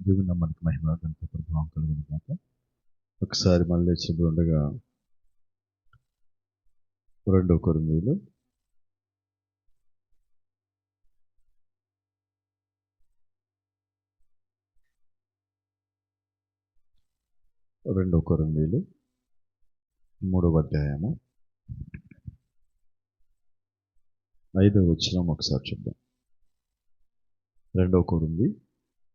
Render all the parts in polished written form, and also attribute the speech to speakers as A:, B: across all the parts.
A: దేవుని నామానికి మహిమ ఘనత ప్రభావం కలుగును గాక. ఒకసారి మళ్ళీ లేచి ఉండగా 2 కొరింథీయులు 3వ అధ్యాయము 5వ వచనం ఒకసారి చూద్దాం. 2 కొరింథీ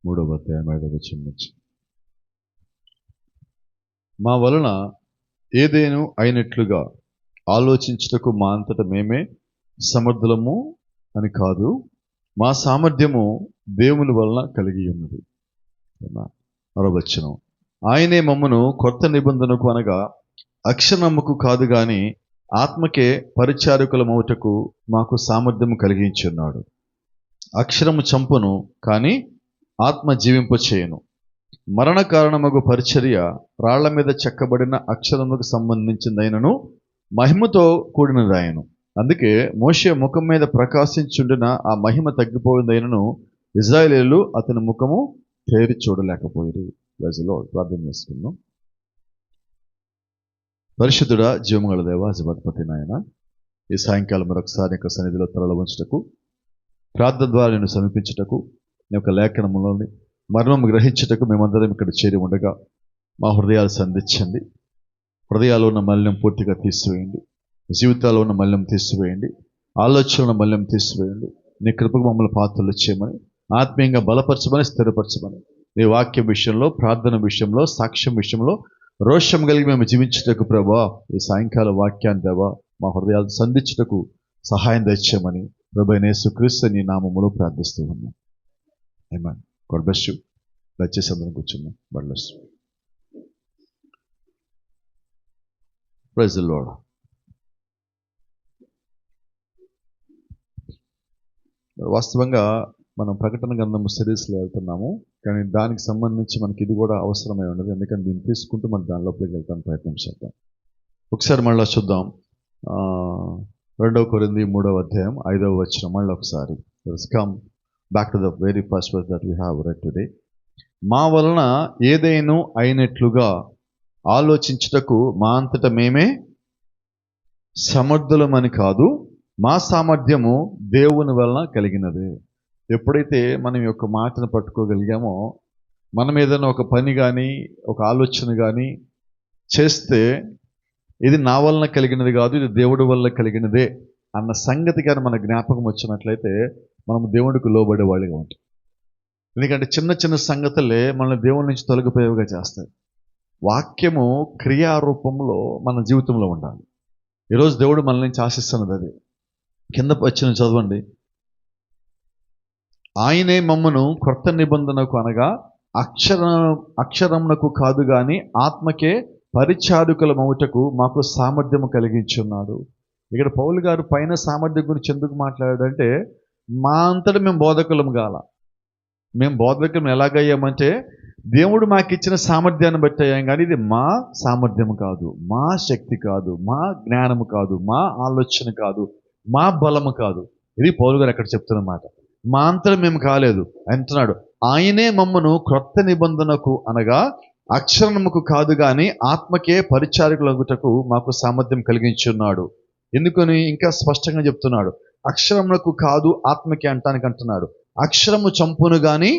A: 3వ అధ్యాయం 5వ వచనం నుంచి. మా వలన ఏదేను అయినట్లుగా ఆలోచించుటకు మా అంతట మేమే సమర్థులము అని కాదు, మా సామర్థ్యము దేవుని వలన కలిగి ఉన్నది. 6వ వచనం. ఆయనే మమ్మను కొత్త నిబంధనకు అనగా అక్షరముకు కాదు గాని ఆత్మకే పరిచారకులమవుటకు మాకు సామర్థ్యం కలిగించి ఉన్నాడు. అక్షరము చంపును, కానీ ఆత్మ జీవింప చేయను. మరణ కారణమగు పరిచర్య రాళ్ల మీద చెక్కబడిన అక్షరములకు సంబంధించిందైనను మహిమతో కూడినదాయను. అందుకే మోషే ముఖం మీద ప్రకాశించుండిన ఆ మహిమ తగ్గిపోయిందైనను ఇశ్రాయేలీయులు అతని ముఖము తేరి చూడలేకపోయారు. ప్రార్థన చేసుకున్నాం. పరిశుద్ధుడా, జీవముగల దేవ, జగత్పతి నాయన, ఈ సాయంకాలం మరొకసారి యొక్క సన్నిధిలో తరల ఉంచుటకు, ప్రార్థన ద్వారా నేను సమీపించుటకు, నీ యొక్క లేఖనములోని మర్మం గ్రహించుటకు మేమందరం ఇక్కడ చేరి ఉండగా మా హృదయాలు సంధించండి. హృదయాల్లో ఉన్న మలినం పూర్తిగా తీసివేయండి. జీవితాల్లో ఉన్న మలినం తీసివేయండి. ఆలోచనల మలినం తీసివేయండి. నీ కృపకు మమ్మల్ని పాత్రలు చేయమని, ఆత్మీయంగా బలపరచమని, స్థిరపరచమని, నీ వాక్యం విషయంలో, ప్రార్థన విషయంలో, సాక్ష్యం విషయంలో రోషం కలిగి మేము జీవించుటకు ప్రభువా, ఈ సాయంకాల వాక్యాన్ని దేవా మా హృదయాలు సంధించుటకు సహాయం దయచేయమని ప్రభువైన యేసుక్రీస్తు నీ నామములో ప్రార్థిస్తూ ఉన్నాం. ఆమేన్. God bless you. దయచేసి అందరం కూర్చున్నాం. God bless you. Praise the lord. వాస్తవంగా మనం ప్రకటన గ్రంథం సిరీస్లో వెళ్తున్నాము, కానీ దానికి సంబంధించి మనకి ఇది కూడా అవసరమై ఉండదు. ఎందుకంటే దీన్ని తీసుకుంటూ మనం దాని లోపలికి వెళ్తాను ప్రయత్నం చేద్దాం. ఒకసారి మళ్ళీ చూద్దాం. 2 కొరింథీ 3వ అధ్యాయం 5వ వచనం మళ్ళీ ఒకసారి. Come back to the very first verse that we have read today. మా వలన ఏదైనా అయినట్లుగా ఆలోచించుటకు మా అంతట మేమే సమర్థులమని కాదు, మా సామర్థ్యము దేవుని వలన కలిగినది. ఎప్పుడైతే మనం యొక్క మాటను పట్టుకోగలిగామో, మనం ఏదైనా ఒక పని కానీ ఒక ఆలోచన కానీ చేస్తే ఇది నా వలన కలిగినది కాదు, ఇది దేవుడి వల్ల కలిగినదే అన్న సంగతి కానీ మన జ్ఞాపకం వచ్చినట్లయితే మనం దేవుడికి లోబడే వాళ్ళుగా ఉంటాం. ఎందుకంటే చిన్న చిన్న సంగతులే మనల్ని దేవుడి నుంచి తొలగిపోయేవిగా చేస్తాయి. వాక్యము క్రియారూపంలో మన జీవితంలో ఉండాలి. ఈరోజు దేవుడు మన నుంచి ఆశిస్తున్నది అది. కింద వచ్చిన చదవండి. ఆయనే మమ్మను కొత్త నిబంధనకు అనగా అక్షరమునకు కాదు గాని ఆత్మకే పరిచారకులమవుటకు మాకు సామర్థ్యము కలిగించున్నాడు. ఇక్కడ పౌలు గారు పైన సామర్థ్యం గురించి ఎందుకు మాట్లాడాడంటే, మా అంతటా మేము బోధకులం కాల. మేము బోధకులం ఎలాగయ్యామంటే దేవుడు మాకు ఇచ్చిన సామర్థ్యాన్ని బట్టి అయ్యాం, కానీ ఇది మా సామర్థ్యం కాదు, మా శక్తి కాదు, మా జ్ఞానము కాదు, మా ఆలోచన కాదు, మా బలము కాదు. ఇది పౌలు గారు అక్కడ చెప్తున్నమాట. మా అంతటా మేము కాలేదు అంటున్నాడు. ఆయనే మమ్మను క్రొత్త నిబంధనకు అనగా అక్షరముకు కాదు గాని ఆత్మకే పరిచారకులగుటకు మాకు సామర్థ్యం కలిగించున్నాడు. ఎందుకని ఇంకా స్పష్టంగా చెప్తున్నాడు. అక్షరమునకు కాదు ఆత్మకే అంటున్నాడు. అక్షరము చంపును గాని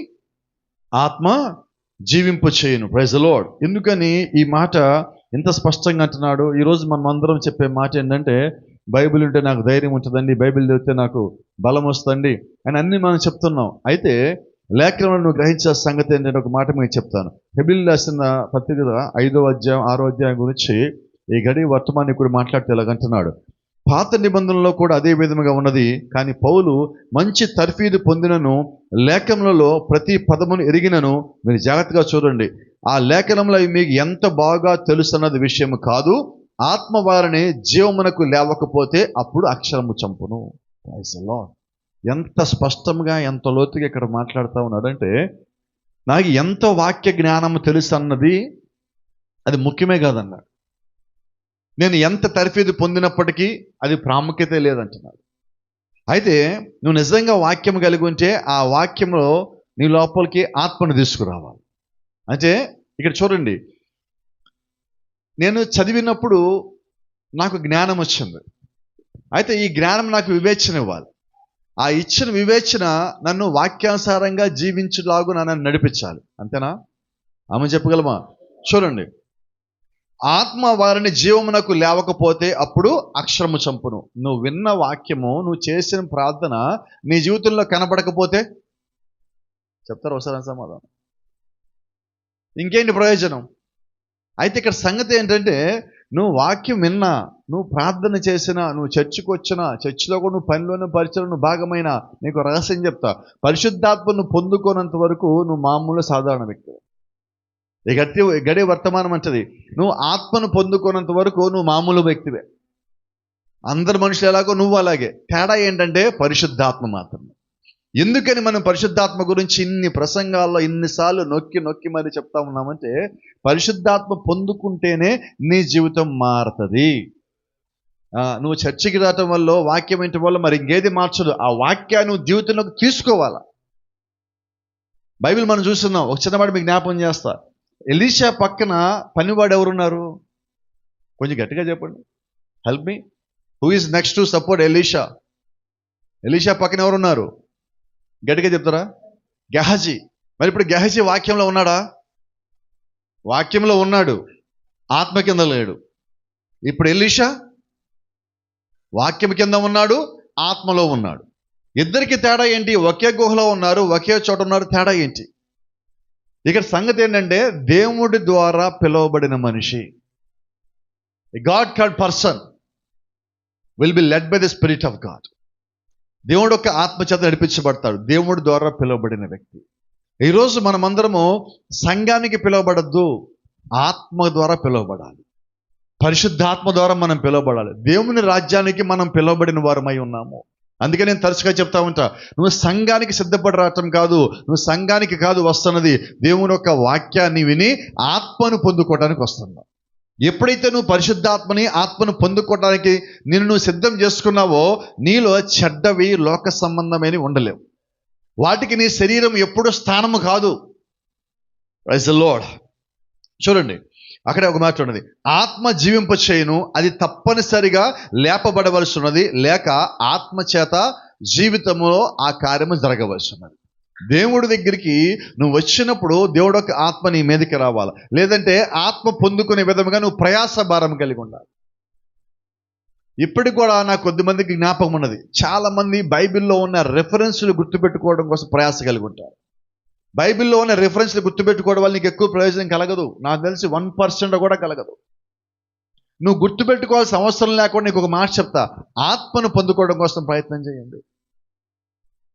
A: ఆత్మ జీవింప చేయను. Praise the lord. ఎందుకని ఈ మాట ఇంత స్పష్టంగా అంటున్నాడు? ఈరోజు మనం అందరం చెప్పే మాట ఏంటంటే, బైబిల్ ఉంటే నాకు ధైర్యం ఉంటుందండి, బైబిల్ చదివితే నాకు బలం వస్తుంది అని అన్ని మనం చెప్తున్నాం. అయితే లేఖనంలో నువ్వు గ్రహించే సంగతి ఏంటంటే ఒక మాట మీకు చెప్తాను. హెబ్రీయులకు రాసిన పత్రిక 5వ అధ్యాయం 6వ అధ్యాయం గురించి ఈ గడి వర్తమానికుడు మాట్లాడితే ఎలాగంటున్నాడు. పాత నిబంధనలో కూడా అదే విధముగా ఉన్నది, కానీ పౌలు మంచి తర్ఫీదు పొందినను లేఖనంలో ప్రతి పదమును ఎరిగినను. మీరు జాగ్రత్తగా చూడండి. ఆ లేఖనంలో మీకు ఎంత బాగా తెలుసున్నది విషయం కాదు, ఆత్మ వారిని జీవమునకు లేవకపోతే అప్పుడు అక్షరము చంపును. Praise the lord. ఎంత స్పష్టంగా ఎంత లోతుగా ఇక్కడ మాట్లాడుతూ ఉన్నాడంటే, నాకు ఎంత వాక్య జ్ఞానము తెలుసు అన్నది అది ముఖ్యమే కాదన్నాడు. నేను ఎంత తర్ఫీదు పొందినప్పటికీ అది ప్రాముఖ్యత లేదంటున్నాడు. అయితే నువ్వు నిజంగా వాక్యం కలిగి ఉంటే ఆ వాక్యంలో నీ లోపలికి ఆత్మను తీసుకురావాలి. అంటే ఇక్కడ చూడండి, నేను చదివినప్పుడు నాకు జ్ఞానం వచ్చింది. అయితే ఈ జ్ఞానం నాకు వివేచన ఇవ్వాలి. ఆ ఇచ్చిన వివేచన నన్ను వాక్యానుసారంగా జీవించులాగు నన్ను నడిపించాలి. అంతేనా? ఆమె చెప్పగలమా? చూడండి, ఆత్మ వారిని జీవమునకు లేవకపోతే అప్పుడు అక్షరము చంపును. నువ్వు విన్న వాక్యము, నువ్వు చేసిన ప్రార్థన నీ జీవితంలో కనపడకపోతే చెప్తారు ఒకసారి సమాధానం, ఇంకేంటి ప్రయోజనం? అయితే ఇక్కడ సంగతి ఏంటంటే, నువ్వు వాక్యం విన్నా, నువ్వు ప్రార్థన చేసినా, నువ్వు చర్చికి వచ్చినా, చర్చిలో కూడా నువ్వు పనిలోనూ పరిచయంలో భాగమైన, నీకు రహస్యం చెప్తా, పరిశుద్ధాత్మను పొందుకోనంత వరకు నువ్వు మామూలు సాధారణ వ్యక్తి. ఈ గడి వర్తమానం అంటది, నువ్వు ఆత్మను పొందుకోనంత వరకు నువ్వు మామూలు వ్యక్తివే. అందరు మనుషులు ఎలాగో నువ్వు అలాగే. తేడా ఏంటంటే పరిశుద్ధాత్మ మాత్రమే. ఎందుకని మనం పరిశుద్ధాత్మ గురించి ఇన్ని ప్రసంగాల్లో ఇన్నిసార్లు నొక్కి నొక్కి మరి చెప్తా ఉన్నామంటే, పరిశుద్ధాత్మ పొందుకుంటేనే నీ జీవితం మారుతుంది. నువ్వు చర్చికి రావటం వల్ల, వాక్యం ఏంటి వల్ల మరి ఇంకేది మార్చదు. ఆ వాక్యాన్ని నువ్వు జీవితంలోకి తీసుకోవాలా. బైబిల్ మనం చూస్తున్నాం. ఒక చిన్నవాడు మీకు జ్ఞాపకం చేస్తా. ఎలీషా పక్కన పనివాడు ఎవరున్నారు? కొంచెం గట్టిగా చెప్పండి. Help me. Who is next to support Elisha? Elisha పక్కన ఎవరున్నారు? గట్టిగా చెప్తారా? గెహజీ. మరి ఇప్పుడు గెహజీ వాక్యంలో ఉన్నాడా? వాక్యంలో ఉన్నాడు, ఆత్మ కింద లేడు. ఇప్పుడు ఎలీషా వాక్యం కింద ఉన్నాడు, ఆత్మలో ఉన్నాడు. ఇద్దరికి తేడా ఏంటి? ఒకే గుహలో ఉన్నారు, ఒకే చోట ఉన్నారు. తేడా ఏంటి? ఇక్కడ సంగతి ఏంటంటే, దేవుడి ద్వారా పిలువబడిన మనిషి, God called person will be led by the spirit of God. దేవుడు యొక్క ఆత్మచేత నడిపించబడతాడు, దేవుడి ద్వారా పిలువబడిన వ్యక్తి. ఈరోజు మనమందరము సంఘానికి పిలువబడద్దు, ఆత్మ ద్వారా పిలువబడాలి. పరిశుద్ధాత్మ ద్వారా మనం పిలువబడాలి. దేవుని రాజ్యానికి మనం పిలువబడిన వారమై ఉన్నాము. అందుకే నేను తరచుగా చెప్తా ఉంటా, నువ్వు సంఘానికి సిద్ధపడి రావటం కాదు, నువ్వు సంఘానికి కాదు వస్తున్నది, దేవుని యొక్క వాక్యాన్ని విని ఆత్మను పొందుకోవడానికి వస్తున్నావు. ఎప్పుడైతే నువ్వు పరిశుద్ధాత్మని, ఆత్మను పొందుకోవడానికి నువ్వు సిద్ధం చేసుకున్నావో, నీలో చెడ్డవి, లోక సంబంధమైనవి ఉండలేవు. వాటికి నీ శరీరం ఎప్పుడు స్థానము కాదు. Praise the lord. చూడండి, అక్కడే ఒక మాట ఉన్నది, ఆత్మ జీవింప చేయును, అది తప్పనిసరిగా లేపబడవలసి ఉన్నది, లేక ఆత్మ చేత జీవితంలో ఆ కార్యము జరగవలసి ఉన్నది. దేవుడి దగ్గరికి నువ్వు వచ్చినప్పుడు దేవుడు ఒక ఆత్మ నీ మీదకి రావాలి. లేదంటే ఆత్మ పొందుకునే విధముగా నువ్వు ప్రయాస భారం కలిగి ఉండాలి. ఇప్పటికి కూడా నాకు కొద్దిమందికి జ్ఞాపకం ఉన్నది, చాలా మంది బైబిల్లో ఉన్న రెఫరెన్స్లు గుర్తుపెట్టుకోవడం కోసం ప్రయాస కలిగి ఉంటారు. బైబిల్లో ఉన్న రెఫరెన్స్లు గుర్తుపెట్టుకోవడం వల్ల నీకు ఎక్కువ ప్రయోజనం కలగదు. నాకు తెలిసి 1% కూడా కలగదు. నువ్వు గుర్తుపెట్టుకోవాల్సిన అవసరం లేకుండా నీకు ఒక మాట చెప్తా, ఆత్మను పొందుకోవడం కోసం ప్రయత్నం చేయండి.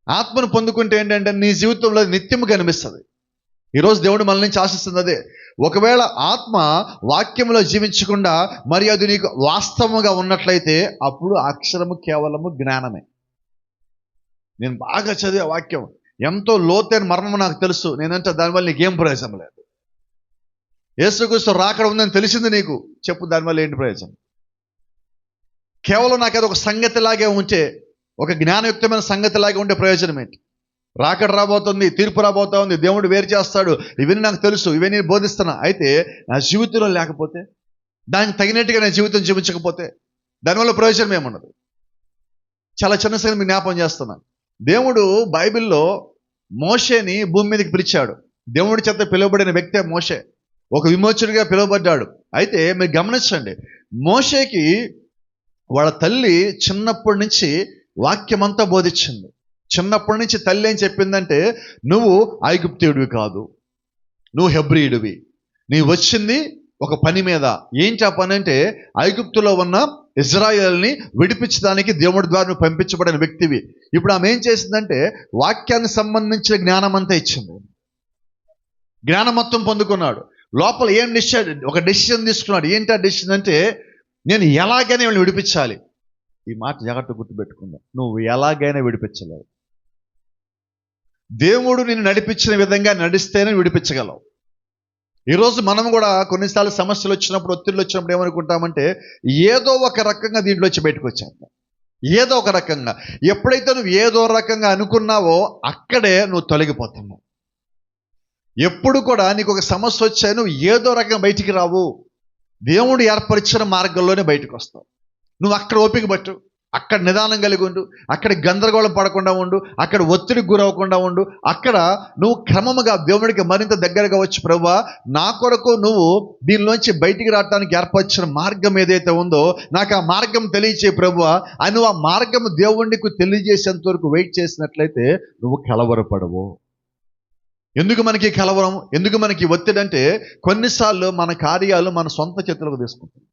A: ఆత్మను పొందుకుంటే ఏంటంటే నీ జీవితంలో నిత్యము కనిపిస్తుంది. ఈరోజు దేవుడు మన నుంచి ఆశిస్తుంది అదే. ఒకవేళ ఆత్మ వాక్యంలో జీవించకుండా మరి అది నీకు వాస్తవంగా ఉన్నట్లయితే అప్పుడు అక్షరము కేవలము జ్ఞానమే. నేను బాగా చదివే వాక్యం, ఎంతో లోతైన మర్మము నాకు తెలుసు, నేనంటే దానివల్ల నీకేం ప్రయోజనం లేదు. యేసుక్రీస్తు రాకడ ఉందని తెలిసింది నీకు, చెప్పు దానివల్ల ఏంటి ప్రయోజనం? కేవలం నాకు అది ఒక సంగతిలాగే ఉంటే, ఒక జ్ఞానయుక్తమైన సంగతిలాగే ఉంటే ప్రయోజనం ఏంటి? రాకడ రాబోతుంది, తీర్పు రాబోతా ఉంది, దేవుడు వేరు చేస్తాడు, ఇవన్నీ నాకు తెలుసు, ఇవన్నీ బోధిస్తున్నా. అయితే నా జీవితంలో లేకపోతే, దానికి తగినట్టుగా నా జీవితం జీవించకపోతే దానివల్ల ప్రయోజనం ఏమున్నది? చాలా చిన్న సంగతి మీకు జ్ఞాపకం చేస్తున్నాను. దేవుడు బైబిల్లో మోషేని భూమి మీదకి పిలిచాడు. దేవుడి చేత పిలువబడిన వ్యక్తే మోషే, ఒక విమోచకుడిగా పిలువబడ్డాడు. అయితే మీరు గమనించండి, మోషేకి వాళ్ళ తల్లి చిన్నప్పటి నుంచి వాక్యమంతా బోధించింది. చిన్నప్పటి నుంచి తల్లి ఏం చెప్పిందంటే, నువ్వు ఐగుప్తీయుడివి కాదు, నువ్వు హెబ్రీయుడివి, నీవు వచ్చింది ఒక పని మీద. ఏంటి ఆ పని అంటే, ఐగుప్తులో ఉన్న ఇజ్రాయేల్ని విడిపించడానికి దేవుడి ద్వారా నువ్వు పంపించబడిన వ్యక్తివి. ఇప్పుడు ఆమె ఏం చేసిందంటే, వాక్యానికి సంబంధించిన జ్ఞానం అంతా ఇచ్చింది. జ్ఞానం మొత్తం పొందుకున్నాడు. లోపల ఏం ఒక డెసిషన్ తీసుకున్నాడు. ఏంటి ఆ డెసిషన్ అంటే, నేను ఎలాగైనా వీళ్ళని విడిపించాలి. ఈ మాట జాగ్రత్తగా గుర్తుపెట్టుకుందాం, నువ్వు ఎలాగైనా విడిపించలేవు. దేవుడు నిన్ను నడిపించిన విధంగా నడిస్తేనే విడిపించగలవు. ఈరోజు మనం కూడా కొన్నిసార్లు సమస్యలు వచ్చినప్పుడు, ఒత్తిళ్ళు వచ్చినప్పుడు ఏమనుకుంటామంటే, ఏదో ఒక రకంగా దీంట్లో వచ్చి బయటకు వచ్చేస్తాం. ఏదో ఒక రకంగా. ఎప్పుడైతే నువ్వు ఏదో రకంగా అనుకున్నావో అక్కడే నువ్వు తొలగిపోతున్నావు. ఎప్పుడు కూడా నీకు ఒక సమస్య వచ్చా నువ్వు ఏదో రకంగా బయటికి రావు. దేవుడు ఏర్పరిచిన మార్గంలోనే బయటకు వస్తావు. నువ్వు అక్కడ ఓపిక పట్టు, అక్కడ నిదానం కలిగి ఉండు, అక్కడ గందరగోళం పడకుండా ఉండు, అక్కడ ఒత్తిడికి గురవ్వకుండా ఉండు. అక్కడ నువ్వు క్రమముగా దేవుడికి మరింత దగ్గరగా వచ్చి, ప్రభువా నా కొరకు నువ్వు దీనిలోంచి బయటికి రావడానికి ఏర్పరిచిన మార్గం ఏదైతే ఉందో నాకు ఆ మార్గం తెలియచే ప్రభువా అని నువ్వు ఆ మార్గం దేవుడికి తెలియజేసేంత వరకు వెయిట్ చేసినట్లయితే నువ్వు కలవరపడవు. ఎందుకు మనకి కలవరం, ఎందుకు మనకి ఒత్తిడి అంటే కొన్నిసార్లు మన కార్యాలు మన సొంత చేతులకు తీసుకుంటాం.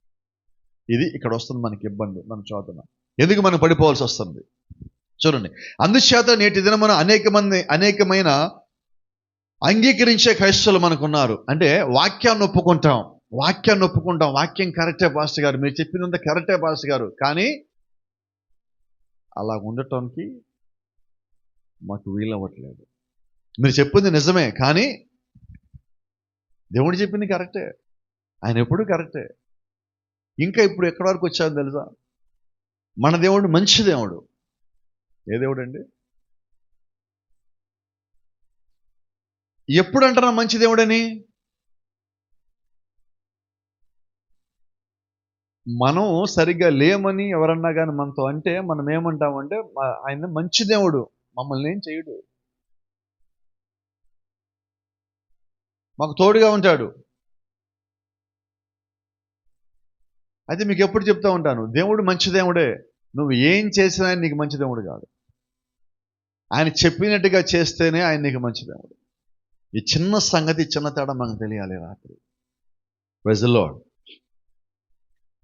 A: ఇది ఇక్కడ వస్తుంది మనకి ఇబ్బంది. మన చోదన ఎందుకు మనం పడిపోవాల్సి వస్తుంది చూడండి. అందుచేత నేటి దినమున అనేకమైన అంగీకరించే క్రైస్తవులు మనకున్నారు. అంటే వాక్యాన్ని ఒప్పుకుంటాం, వాక్యం కరెక్టే పాస్టర్ గారు, మీరు చెప్పినంత కరెక్టే పాస్టర్ గారు, కానీ అలా ఉండటానికి మాకు వీలవ్వట్లేదు. మీరు చెప్పింది నిజమే, కానీ దేవుడు చెప్పింది కరెక్టే, ఆయన ఎప్పుడు కరెక్టే. ఇంకా ఇప్పుడు ఎక్కడి వరకు వచ్చాదో తెలుసా? మన దేవుడు మంచి దేవుడు. ఏ దేవుడు అండి? ఎప్పుడు అంటారా మంచి దేవుడని? మనం సరిగ్గా లేమని ఎవరన్నా కానీ మనతో అంటే మనం ఏమంటామంటే ఆయన మంచి దేవుడు, మమ్మల్ని ఏం చేయడు, మాకు తోడుగా ఉంటాడు. అయితే మీకు ఎప్పుడు చెప్తా ఉంటాను, దేవుడు మంచి దేవుడే, నువ్వు ఏం చేసినా నీకు మంచి దేవుడు కాదు. ఆయన చెప్పినట్టుగా చేస్తేనే ఆయన నీకు మంచి దేవుడు. ఈ చిన్న సంగతి, చిన్న తేడా మనకు తెలియాలి. రాత్రి ప్రైజ్ ది లార్డ్.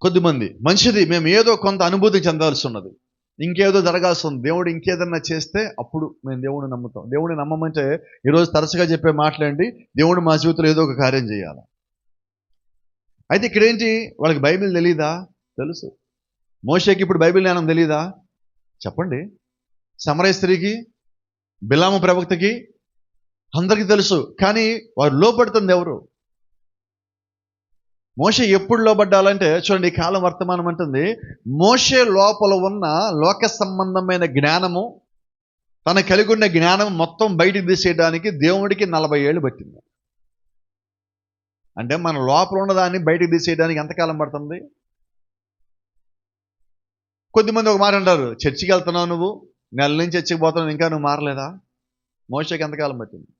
A: కొద్దిమంది మంచిది, మేము ఏదో కొంత అనుభూతి చెందాల్సి ఉన్నది, ఇంకేదో జరగాల్సి ఉంది, దేవుడు ఇంకేదన్నా చేస్తే అప్పుడు మేము దేవుడిని నమ్ముతాం. దేవుడిని నమ్మమంటే ఈరోజు తరచుగా చెప్పే మాటలేంటి? దేవుడు మా జీవితంలో ఏదో ఒక కార్యం చేయాలి. అయితే ఇక్కడేంటి, వాళ్ళకి బైబిల్ తెలీదా? తెలుసు. మోషేకి ఇప్పుడు బైబిల్ జ్ఞానం తెలీదా? చెప్పండి. సమరయ స్త్రీకి, బిలాము ప్రవక్తకి అందరికీ తెలుసు, కానీ వారు లోపడుతుంది ఎవరు? మోషే ఎప్పుడు లోబడ్డాలంటే చూడండి, ఈ కాలం వర్తమానం అంటుంది మోషే లోపల ఉన్న లోక సంబంధమైన జ్ఞానము, తన కలిగి ఉన్న జ్ఞానం మొత్తం బయటికి తీసేయడానికి దేవుడికి 40 ఏళ్ళు పట్టింది. అంటే మన లోపల ఉన్నదాన్ని బయటికి తీసేయడానికి ఎంతకాలం పడుతుంది? కొద్దిమంది ఒక మాట అంటారు, చర్చికి వెళ్తున్నావు నువ్వు, నెల నుంచి చర్చికి పోతున్నావు, ఇంకా నువ్వు మారలేదా? మోషేకి ఎంతకాలం పట్టింది?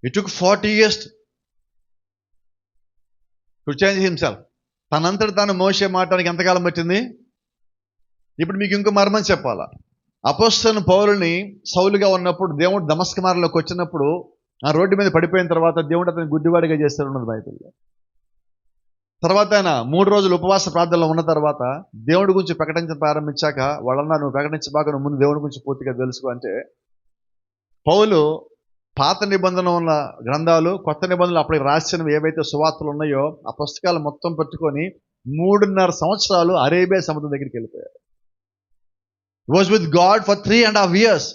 A: It took 40 years to change himself. తనంతటి తాను మోషే మాట్లాడానికి ఎంతకాలం పట్టింది? ఇప్పుడు మీకు ఇంకో మర్మం చెప్పాలా. అపోస్తలుని పౌలుని సౌలుగా ఉన్నప్పుడు దేవుడు దమస్క మార్గంలోకి వచ్చినప్పుడు ఆ రోడ్డు మీద పడిపోయిన తర్వాత దేవుడు అతని గుడ్డివాడిగా చేస్తాడు ఉన్నది బైబిల్లో. తర్వాత ఆయన 3 రోజులు ఉపవాస ప్రార్థనలో ఉన్న తర్వాత దేవుడి గురించి ప్రకటించడం ప్రారంభించాక వాళ్ళన్నా, నువ్వు ప్రకటించబాక, నువ్వు ముందు దేవుడి గురించి పూర్తిగా తెలుసుకో అంటే, పౌలు పాత నిబంధన ఉన్న గ్రంథాలు, కొత్త నిబంధనలు అప్పటికి రాసినవి ఏవైతే సువార్తలు ఉన్నాయో ఆ పుస్తకాలు మొత్తం పట్టుకొని 3.5 సంవత్సరాలు అరేబియా సముద్రం దగ్గరికి వెళ్ళిపోయారు. Was with God for 3.5 years.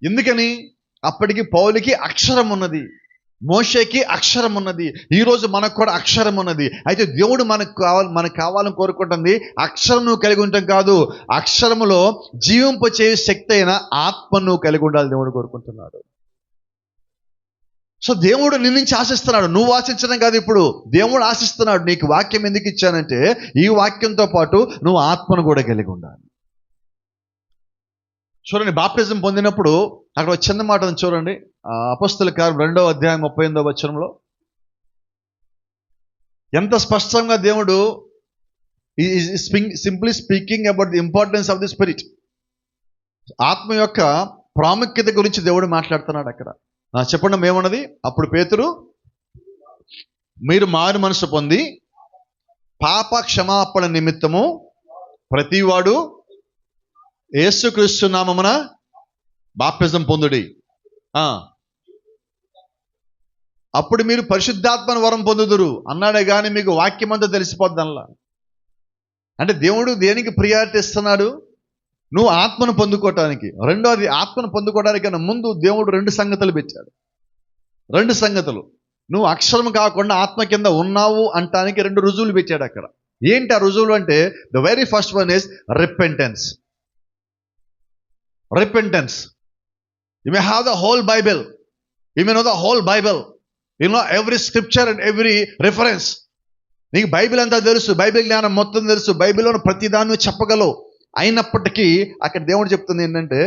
A: ఎందుకని? అప్పటికి పౌలుకి అక్షరం ఉన్నది, మోషేకి అక్షరం ఉన్నది, ఈరోజు మనకు కూడా అక్షరం ఉన్నది. అయితే దేవుడు మనకు కావాలని కోరుకుంటుంది అక్షరం నువ్వు కలిగి ఉంటాం కాదు, అక్షరములో జీవింపచే శక్తి అయిన ఆత్మను కలిగి ఉండాలి దేవుడు కోరుకుంటున్నాడు. సో దేవుడు నీ నుంచి ఆశిస్తున్నాడు, నువ్వు ఆశించడం కాదు. ఇప్పుడు దేవుడు ఆశిస్తున్నాడు. నీకు వాక్యం ఎందుకు ఇచ్చానంటే ఈ వాక్యంతో పాటు నువ్వు ఆత్మను కూడా కలిగి ఉండాలి. చూడండి, బాప్టిజం పొందినప్పుడు అక్కడ చిన్న మాటను చూడండి. అపోస్తల కార్యం 2వ అధ్యాయం 38వ వచనంలో ఎంత స్పష్టంగా దేవుడు simply speaking about the importance of the spirit, ఆత్మ యొక్క ప్రాముఖ్యత గురించి దేవుడు మాట్లాడుతున్నాడు అక్కడ. చెప్పండి ఏమన్నది? అప్పుడు పేతురు, మీరు మారు మనసు పొంది పాప క్షమాపణ నిమిత్తము ప్రతివాడు యేసుక్రీస్తు నామమున బాప్టిజం పొందుడి, అప్పుడు మీరు పరిశుద్ధాత్మను వరం పొందుదురు అన్నాడే కానీ మీకు వాక్యం అంతా తెలిసిపోద్దనలా. అంటే దేవుడు దేనికి ప్రియారిటీ ఇస్తున్నాడు? నువ్వు ఆత్మను పొందుకోవటానికి. రెండోది, ఆత్మను పొందుకోవడానికన్నా ముందు దేవుడు 2 సంగతులు పెట్టాడు. 2 సంగతులు. నువ్వు అక్షరం కాకుండా ఆత్మ కింద ఉన్నావు అంటానికి 2 రుజువులు పెట్టాడు అక్కడ. ఏంటి ఆ రుజువులు అంటే, the very first one is repentance. You may have the whole Bible. You may know the whole Bible. You know every scripture and every reference. నీకు బైబిల్ అంతా తెలుసు, బైబిల్ జ్ఞానం మొత్తం తెలుసు, బైబిల్లోని ప్రతి దాన్ని చెప్పగలవు. అయినప్పటికీ అక్కడ దేవుడు చెప్తుంది ఏంటంటే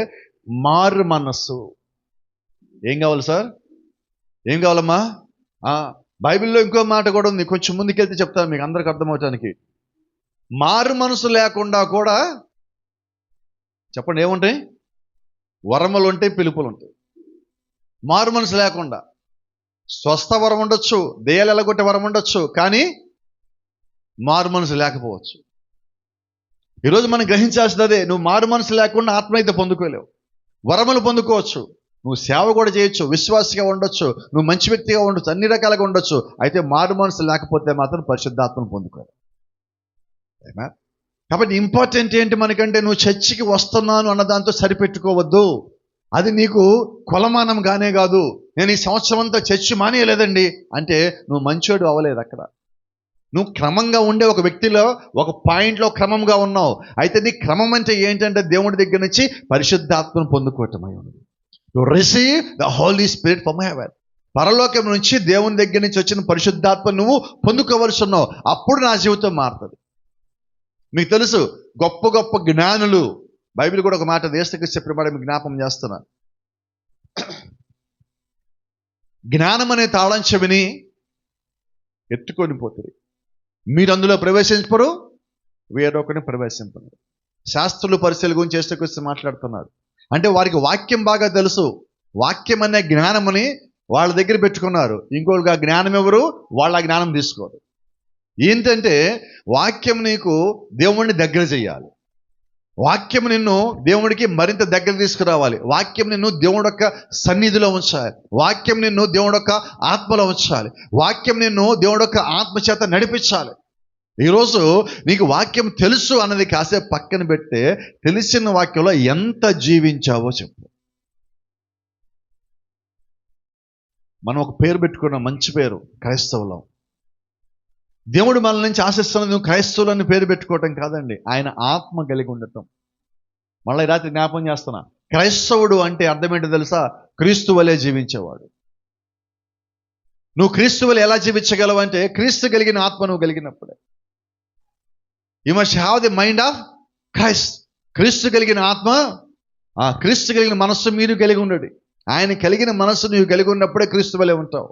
A: మారు మనస్సు. ఏం కావాలి సార్? ఏం కావాలమ్మా? బైబిల్లో ఇంకో మాట కూడా ఉంది, కొంచెం ముందుకెళ్తే చెప్తాను మీకు అందరికి అర్థమవటానికి. మారు మనసు లేకుండా కూడా చెప్పండి ఏముంటాయి? వరములు ఉంటాయి, పిలుపులు ఉంటాయి. మారు మనసు లేకుండా స్వస్థ వరం ఉండొచ్చు, దెయ్యాలు ఎలగొట్టే వరం ఉండొచ్చు, కానీ మారు మనసు లేకపోవచ్చు. ఈరోజు మనం గ్రహించాల్సింది అదే. నువ్వు మారు మనసు లేకుండా ఆత్మీయత పొందుకోలేవు. వరములు పొందుకోవచ్చు, నువ్వు సేవ కూడా చేయొచ్చు, విశ్వాసిగా ఉండొచ్చు, నువ్వు మంచి వ్యక్తిగా ఉండొచ్చు, అన్ని రకాలుగా ఉండొచ్చు. అయితే మారు మనసు లేకపోతే మాత్రం పరిశుద్ధాత్మను పొందుకోవాలి. కాబట్టి ఇంపార్టెంట్ ఏంటి మనకంటే, నువ్వు చర్చికి వస్తున్నాను అన్న దాంతో సరిపెట్టుకోవద్దు. అది నీకు కొలమానం గానే కాదు. నేను ఈ సంవత్సరం అంతా చర్చి మానేయలేదండి అంటే నువ్వు మంచోడు అవ్వలేదు. అక్కడ నువ్వు క్రమంగా ఉండే ఒక వ్యక్తిలో ఒక పాయింట్లో క్రమంగా ఉన్నావు. అయితే నీ క్రమం అంటే ఏంటంటే దేవుడి దగ్గర నుంచి పరిశుద్ధాత్మను పొందుకోవటమై ఉంది. To receive the holy spirit from heaven. పరలోకం నుంచి దేవుని దగ్గర నుంచి వచ్చిన పరిశుద్ధాత్మ నువ్వు పొందుకోవలసి ఉన్నావు. అప్పుడు నా జీవితం మారుతుంది. మీకు తెలుసు, గొప్ప గొప్ప జ్ఞానులు, బైబిల్ కూడా ఒక మాట దేశకు చెప్పినప్పుడు మీకు జ్ఞాపం చేస్తున్నాను. జ్ఞానం అనే తాళం చెవిని ఎత్తుకొని పోతుంది, మీరు అందులో ప్రవేశించరు, వేరొకరిని ప్రవేశింపరు. శాస్త్రులు పరిశీలన గురించి చేస్తే మాట్లాడుతున్నారు. అంటే వారికి వాక్యం బాగా తెలుసు. వాక్యం అనే జ్ఞానమని వాళ్ళ దగ్గర పెట్టుకున్నారు. ఇంకొకరికి ఆ జ్ఞానం ఎవరు? వాళ్ళ జ్ఞానం తీసుకోరు. ఏంటంటే వాక్యం నీకు దేవుణ్ణి దగ్గర చేయాలి. వాక్యం నిన్ను దేవుడికి మరింత దగ్గర తీసుకురావాలి. వాక్యం నిన్ను దేవుడి యొక్క సన్నిధిలో ఉంచాలి. వాక్యం నిన్ను దేవుడి యొక్క ఆత్మలో ఉంచాలి. వాక్యం నిన్ను దేవుడి యొక్క ఆత్మ చేత నడిపించాలి. ఈరోజు నీకు వాక్యం తెలుసు అన్నది కాసేపు పక్కన పెడితే, తెలిసిన వాక్యంలో ఎంత జీవించావో చెప్పు. మనం ఒక పేరు పెట్టుకున్నాం, మంచి పేరు, క్రైస్తవులం. దేవుడు మన నుంచి ఆశిస్తున్నది నువ్వు క్రైస్తవులని పేరు పెట్టుకోవటం కాదండి, ఆయన ఆత్మ కలిగి ఉండటం. మళ్ళీ రాత్రి జ్ఞాపకం చేస్తున్నా, క్రైస్తవుడు అంటే అర్థం ఏంటో తెలుసా? క్రీస్తు వలె జీవించేవాడు. నువ్వు క్రీస్తు వలె ఎలా జీవించగలవు అంటే, క్రీస్తు కలిగిన ఆత్మ నువ్వు కలిగినప్పుడే. You must have the mind of Christ. క్రీస్తు కలిగిన ఆత్మ, క్రీస్తు కలిగిన మనస్సు మీరు కలిగి ఉండడు. ఆయన కలిగిన మనస్సు నువ్వు కలిగి ఉన్నప్పుడే క్రీస్తు వలె ఉంటావు.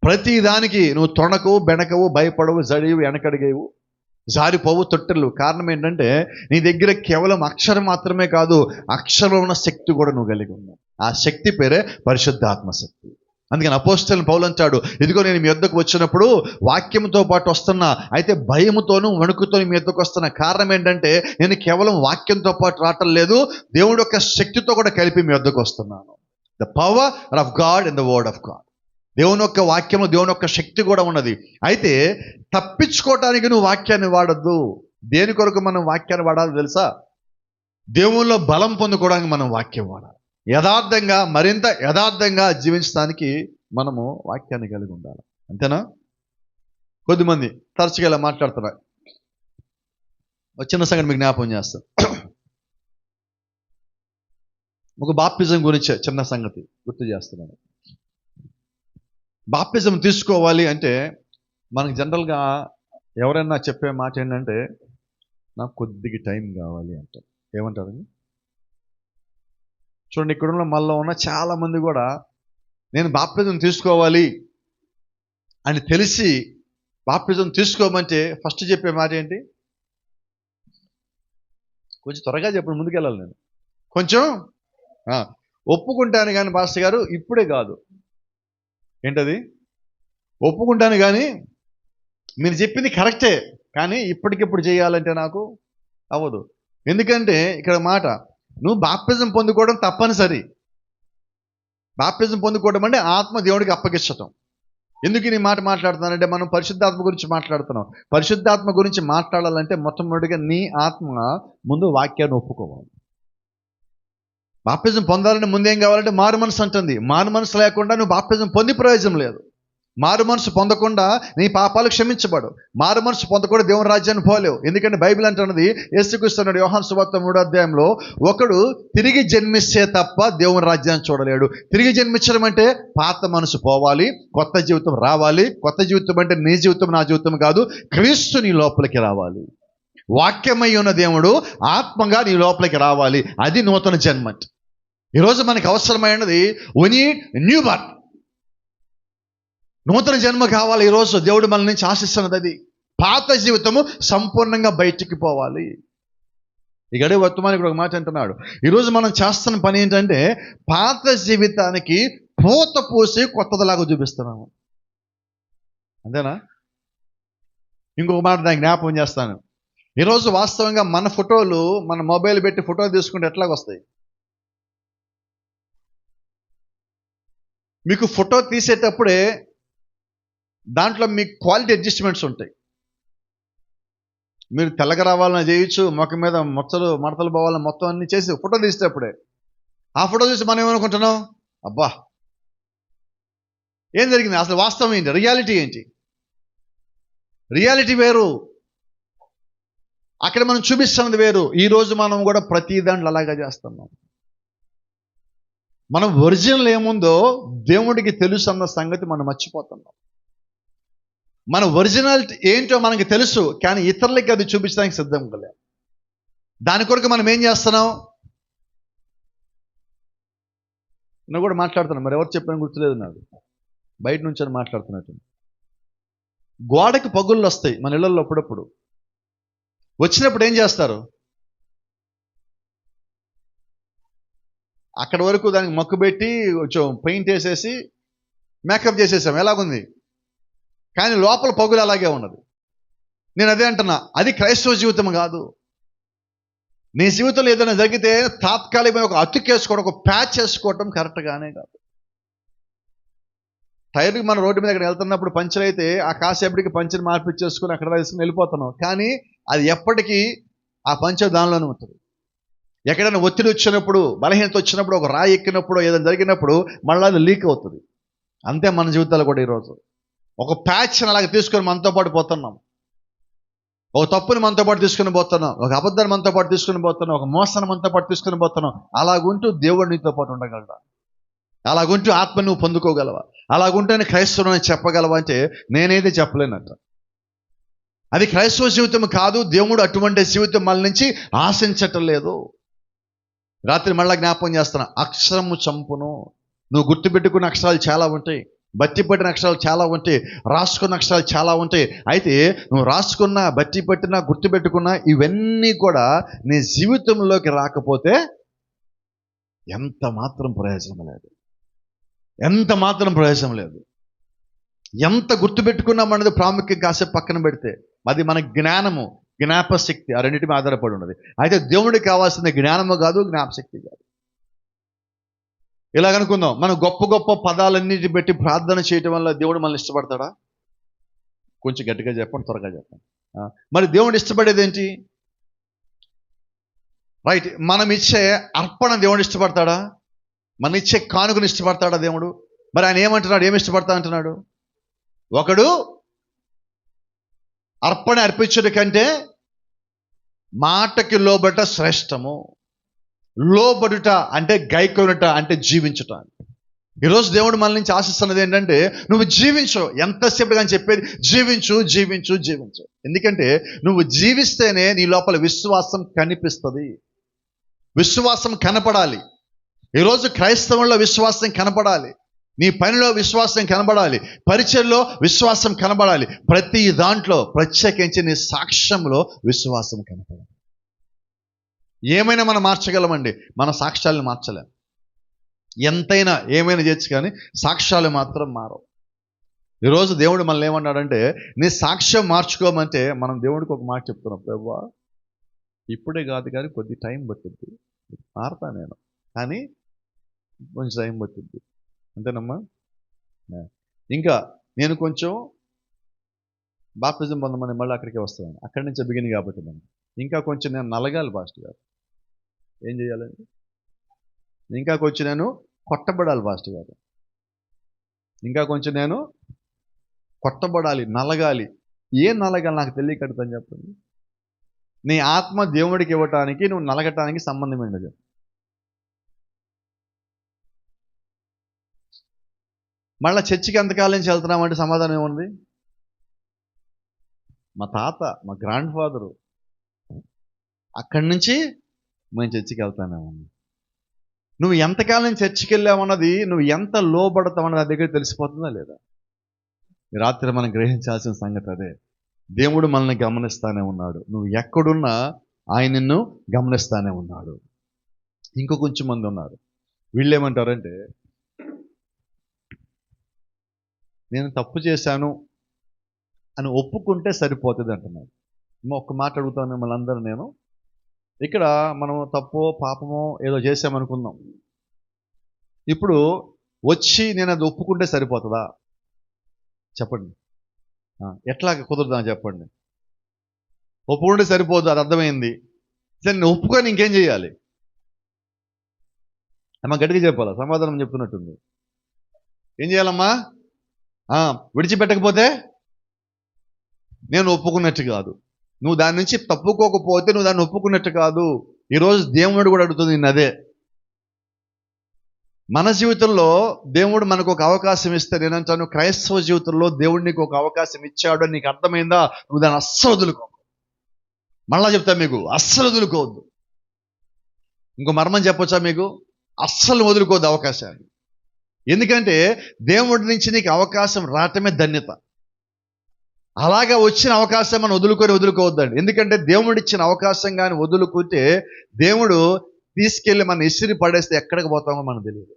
A: ప్రతి దానికి నువ్వు తొణకవు, బెనకవు, భయపడవు, జడివు, వెనకడిగేవు, జారిపోవు, తొట్టెలు. కారణం ఏంటంటే నీ దగ్గర కేవలం అక్షరం మాత్రమే కాదు, అక్షరంలో ఉన్న శక్తి కూడా నువ్వు కలిగి ఉన్నావు. ఆ శక్తి పేరే పరిశుద్ధాత్మ శక్తి. అందుకని అపోస్తలుడైన పౌలు అంటాడు, ఇదిగో నేను మీ యొద్దకు వచ్చినప్పుడు వాక్యంతో పాటు వస్తున్నా, అయితే భయముతోనూ వణుకుతోనూ మీ యొద్దకు వస్తున్నా. కారణం ఏంటంటే నేను కేవలం వాక్యంతో పాటు రావటం లేదు, దేవుడి యొక్క శక్తితో కూడా కలిపి మీ యొద్దకు వస్తున్నాను. The power of God in the word of God. దేవుని యొక్క వాక్యంలో దేవుని యొక్క శక్తి కూడా ఉన్నది. అయితే తప్పించుకోవటానికి నువ్వు వాక్యాన్ని వాడద్దు. దేని కొరకు మనం వాక్యాన్ని వాడాలో తెలుసా? దేవునిలో బలం పొందుకోవడానికి మనం వాక్యం వాడాలి. యథార్థంగా, మరింత యథార్థంగా జీవించడానికి మనము వాక్యాన్ని కలిగి ఉండాలి. అంతేనా? కొద్దిమంది తరచుగా ఇలా మాట్లాడుతున్నారు. ఒక చిన్న సంగతి మీకు జ్ఞాపకం చేస్తాను. ఒక బాప్టిజం గురించి చిన్న సంగతి గుర్తు చేస్తున్నాను. బాప్టిజం తీసుకోవాలి అంటే మనకు జనరల్గా ఎవరైనా చెప్పే మాట ఏంటంటే, నాకు కొద్దిగా టైం కావాలి అంటారు. ఏమంటారండి? చూడండి, ఇక్కడ మనలో ఉన్న చాలామంది కూడా నేను బాప్టిజం తీసుకోవాలి అని తెలిసి బాప్టిజం తీసుకోమంటే ఫస్ట్ చెప్పే మాట ఏంటి? కొంచెం త్వరగా చెప్పండి, ముందుకెళ్ళాలి. నేను కొంచెం ఒప్పుకుంటాను కానీ పాస్టర్ గారు ఇప్పుడే కాదు. ఏంటది? ఒప్పుకుంటాను కానీ మీరు చెప్పింది కరెక్టే, కానీ ఇప్పటికిప్పుడు చేయాలంటే నాకు అవ్వదు. ఎందుకంటే ఇక్కడ మాట, నువ్వు బాప్టిజం పొందుకోవడం తప్పనిసరి. బాప్టిజం పొందుకోవడం అంటే ఆత్మ దేవుడికి అప్పగించటం. ఎందుకు ఈ మాట మాట్లాడుతున్నానంటే, మనం పరిశుద్ధాత్మ గురించి మాట్లాడుతున్నాం. పరిశుద్ధాత్మ గురించి మాట్లాడాలంటే మొట్టమొదటిగా నీ ఆత్మ ముందు వాక్యాన్ని ఒప్పుకోవాలి. బాప్టిజం పొందాలంటే ముందేం కావాలంటే మారు మనసు అంటుంది. మారు మనసు లేకుండా నువ్వు బాప్టిజం పొంది ప్రయోజనం లేదు. మారు మనసు పొందకుండా నీ పాపాలు క్షమించబడు. మారు మనసు పొందకుండా దేవుని రాజ్యాన్ని పోలేవు. ఎందుకంటే బైబిల్ అంటున్నది, యేసుక్రీస్తు యోహాను సువార్త 3వ అధ్యాయంలో, ఒకడు తిరిగి జన్మిస్తే తప్ప దేవుని రాజ్యాన్ని చూడలేడు. తిరిగి జన్మించడం అంటే పాత మనసు పోవాలి, కొత్త జీవితం రావాలి. కొత్త జీవితం అంటే నీ జీవితం నా జీవితం కాదు, క్రీస్తు నీ లోపలికి రావాలి. వాక్యమై ఉన్న దేవుడు ఆత్మగా నీ లోపలికి రావాలి. అది నూతన జన్మ. ఈరోజు మనకి అవసరమైనది we need న్యూ బర్త్. నూతన జన్మ కావాలి. ఈరోజు దేవుడు మన నుంచి ఆశిస్తున్నది అది. పాత జీవితము సంపూర్ణంగా బయటికి పోవాలి. ఈ గడియ వర్తమానికి ఒక మాట అంటున్నాడు, ఈరోజు మనం చేస్తున్న పని ఏంటంటే పాత జీవితానికి పూత పూసి కొత్తదిలాగా చూపిస్తున్నాము. అంతేనా? ఇంకొక మాట దానికి జ్ఞాపకం చేస్తాను. ఈరోజు వాస్తవంగా మన ఫోటోలు, మన మొబైల్ పెట్టి ఫోటోలు తీసుకుంటే ఎట్లాగ వస్తాయి? మీకు ఫోటో తీసేటప్పుడే దాంట్లో మీకు క్వాలిటీ అడ్జస్ట్మెంట్స్ ఉంటాయి. మీరు తెల్లగా రావాలని చేయొచ్చు, ముఖం మీద మడతలు పోవాలని మొత్తం అన్ని చేసి ఫోటో తీసేటప్పుడే ఆ ఫోటో చూసి మనం ఏమనుకుంటున్నాం, అబ్బా ఏం జరిగింది? అసలు వాస్తవం ఏంటి? రియాలిటీ ఏంటి? రియాలిటీ వేరు, అక్కడ మనం చూపిస్తున్నది వేరు. ఈరోజు మనం కూడా ప్రతి దాంట్లో అలాగా చేస్తున్నాం. మనం ఒరిజినల్ ఏముందో దేవుడికి తెలుసు అన్న సంగతి మనం మర్చిపోతున్నాం. మన ఒరిజినల్ ఏంటో మనకి తెలుసు, కానీ ఇతరులకి అది చూపించడానికి సిద్ధం కలే. దాని కొరకు మనం ఏం చేస్తున్నాం? నేను కూడా మాట్లాడుతున్నాను, మరి ఎవరు చెప్పిన గుర్తులేదు నాకు, బయట నుంచి అని మాట్లాడుతున్నట్టు. గోడకి పగుళ్ళు వస్తాయి మన ఇళ్లలో అప్పుడప్పుడు. వచ్చినప్పుడు ఏం చేస్తారు? అక్కడి వరకు దానికి మక్కు పెట్టి కొంచెం పెయింట్ వేసేసి మేకప్ చేసేసాం, ఎలాగుంది, కానీ లోపల పగులు అలాగే ఉన్నది. నేను అదే అంటున్నా, అది క్రైస్తవ జీవితం కాదు. నీ జీవితంలో ఏదైనా జరిగితే తాత్కాలికమైన ఒక అతుక్కేసుకోవడం, ఒక ప్యాచ్ చేసుకోవటం కరెక్ట్గానే కాదు. టైర్కి మన రోడ్డు మీద అక్కడ వెళ్తున్నప్పుడు పంచర్ అయితే ఆ కాసేపటికి పంచర్ మార్పిచ్చేసుకుని అక్కడ వేసుకుని వెళ్ళిపోతున్నాం, కానీ అది ఎప్పటికీ ఆ పంచర్ దానిలోనే ఉంటుంది. ఎక్కడైనా ఒత్తిడి వచ్చినప్పుడు, బలహీనత వచ్చినప్పుడు, ఒక రాయి ఎక్కినప్పుడు, ఏదైనా జరిగినప్పుడు మళ్ళీ అది లీక్ అవుతుంది. అంతే మన జీవితాలు కూడా. ఈరోజు ఒక ప్యాచ్ని అలాగే తీసుకొని మనతో పాటు పోతున్నాం, ఒక తప్పుని మనతో పాటు తీసుకుని పోతున్నాం, ఒక అబద్ధాన్ని మనతో పాటు తీసుకుని పోతున్నాం, ఒక మోసాన్ని మనతో పాటు తీసుకుని పోతున్నాం. అలాగుంటూ దేవుడు నీతో పాటు ఉండగలరా? అలాగుంటూ ఆత్మ నువ్వు పొందుకోగలవా? అలాగుంటేనే క్రైస్తవుని చెప్పగలవా అంటే నేనేది చెప్పలేనట్ట. అది క్రైస్తవ జీవితం కాదు. దేవుడు అటువంటి జీవితం మన నుంచి ఆశించటం లేదు. రాత్రి మళ్ళా జ్ఞాపకం చేస్తున్నా, అక్షరము చంపును. నువ్వు గుర్తుపెట్టుకున్న అక్షరాలు చాలా ఉంటాయి, బట్టి పట్టిన అక్షరాలు చాలా ఉంటాయి, రాసుకున్న అక్షరాలు చాలా ఉంటాయి. అయితే నువ్వు రాసుకున్న, బట్టి పట్టిన, గుర్తుపెట్టుకున్న ఇవన్నీ కూడా నీ జీవితంలోకి రాకపోతే ఎంత మాత్రం ప్రయోజనం లేదు. ఎంత మాత్రం ప్రయోజనం లేదు. ఎంత గుర్తుపెట్టుకున్నామన్నది ప్రాముఖ్యం కాసేపు పక్కన పెడితే అది మన జ్ఞానము, జ్ఞాపశక్తి, ఆ రెండింటి మీద ఆధారపడి ఉన్నది. అయితే దేవుడికి కావాల్సిన జ్ఞానము కాదు, జ్ఞాపశక్తి కాదు. ఇలాగనుకుందాం, మనం గొప్ప గొప్ప పదాలన్నిటి పెట్టి ప్రార్థన చేయటం వల్ల దేవుడు మనల్ని ఇష్టపడతాడా? కొంచెం గట్టిగా చెప్పండి, త్వరగా చెప్పండి. మరి దేవుడు ఇష్టపడేది ఏంటి? రైట్, మనం ఇచ్చే అర్పణ దేవుడు ఇష్టపడతాడా? మన ఇచ్చే కానుకను ఇష్టపడతాడా దేవుడు? మరి ఆయన ఏమంటున్నాడు, ఏమి ఇష్టపడతా అంటున్నాడు? ఒకడు అర్పణ అర్పించడం కంటే మాటకి లోబట శ్రేష్టము. లోబడుట అంటే గైకొనుట, అంటే జీవించుట. ఈరోజు దేవుడు మన నుంచి ఆశిస్తున్నది ఏంటంటే నువ్వు జీవించు. ఎంతసేపు కానీ చెప్పేది జీవించు, జీవించు, జీవించు. ఎందుకంటే నువ్వు జీవిస్తేనే నీ లోపల విశ్వాసం కనిపిస్తుంది. విశ్వాసం కనపడాలి. ఈరోజు క్రైస్తవంలో విశ్వాసం కనపడాలి, నీ పనిలో విశ్వాసం కనబడాలి, పరిచయంలో విశ్వాసం కనబడాలి, ప్రతి దాంట్లో ప్రత్యేకించి నీ సాక్ష్యంలో విశ్వాసం కనపడాలి. ఏమైనా మనం మార్చగలమండి, మన సాక్ష్యాలను మార్చలేం. ఎంతైనా ఏమైనా చేయొచ్చు, కానీ సాక్ష్యాలు మాత్రం మారవు. ఈరోజు దేవుడు మనల్ని ఏమన్నాడంటే నీ సాక్ష్యం మార్చుకోమంటే మనం దేవుడికి ఒక మాట చెప్తున్నాం, ప్రభువా ఇప్పుడే కాదు కానీ కొద్ది టైం పట్టుద్ది, మారతా నేను, కానీ కొంచెం టైం పట్టుద్ది, అంతేనమ్మా. ఇంకా నేను కొంచెం బాప్తిజం పొందమని మళ్ళీ అక్కడికే వస్తాను, అక్కడి నుంచే బిగిన్ కాబట్టి మనం ఇంకా కొంచెం నేను నలగాలి పాస్టర్ గారు. ఏం చేయాలండి? ఇంకా కొంచెం నేను కొట్టబడాలి పాస్టర్ గారు. ఇంకా కొంచెం నేను కొట్టబడాలి, నలగాలి. ఏం నలగాలి నాకు తెలియకడుతాను చెప్పండి. నీ ఆత్మ దేవుడికి ఇవ్వటానికి నువ్వు నలగటానికి సంబంధం ఏంటది? మళ్ళీ చర్చికి ఎంతకాలం నుంచి వెళ్తున్నామంటే సమాధానం ఏముంది? మా తాత, మా గ్రాండ్ ఫాదరు అక్కడి నుంచి మేము చర్చికి వెళ్తానేమన్నా. నువ్వు ఎంతకాలం చర్చికి వెళ్ళావన్నది, నువ్వు ఎంత లోబడతావన్నది ఆ దగ్గర తెలిసిపోతుందా లేదా? ఈ రాత్రి మనం గ్రహించాల్సిన సంగతి అదే. దేవుడు మనల్ని గమనిస్తానే ఉన్నాడు. నువ్వు ఎక్కడున్నా ఆయన నిన్ను గమనిస్తానే ఉన్నాడు. ఇంకో కొంచెం మంది ఉన్నారు, వీళ్ళు ఏమంటారంటే, నేను తప్పు చేశాను అని ఒప్పుకుంటే సరిపోతుంది అంటున్నారు. ఒక్క మాట అడుగుతాను మిమ్మల్ని అందరూ. నేను ఇక్కడ మనం తప్పో పాపమో ఏదో చేసామనుకుందాం. ఇప్పుడు వచ్చి నేను అది ఒప్పుకుంటే సరిపోతుందా చెప్పండి? ఎట్లా కుదరదా చెప్పండి? ఒప్పుకుంటే సరిపోదు, అది అర్థమైంది. సరే నేను ఒప్పుకొని ఇంకేం చేయాలి? అమ్మ గట్టిగా చెప్పాలా? సమాధానం చెప్తున్నట్టుంది. ఏం చేయాలమ్మా? విడిచిపెట్టకపోతే నేను ఒప్పుకున్నట్టు కాదు. నువ్వు దాని నుంచి తప్పుకోకపోతే నువ్వు దాన్ని ఒప్పుకున్నట్టు కాదు. ఈరోజు దేవుడు కూడా అడుగుతుంది నిన్ను అదే. మన జీవితంలో దేవుడు మనకు ఒక అవకాశం ఇస్తే, నేనంటాను క్రైస్తవ జీవితంలో దేవుడు నీకు ఒక అవకాశం ఇచ్చాడు అని నీకు అర్థమైందా, నువ్వు దాన్ని అస్సలు వదులుకో. మళ్ళా చెప్తా మీకు, అస్సలు వదులుకోవద్దు. ఇంకో మర్మం చెప్పొచ్చా మీకు? అస్సలు వదులుకోవద్దు అవకాశాన్ని. ఎందుకంటే దేవుడి నుంచి నీకు అవకాశం రావటమే ధన్యత. అలాగా వచ్చిన అవకాశం మనం వదులుకోవద్దండి. ఎందుకంటే దేవుడు ఇచ్చిన అవకాశం కానీ వదులుకుంటే దేవుడు తీసుకెళ్ళి మన ఇసిరి పడేస్తే ఎక్కడికి పోతామో మనకు తెలియదు.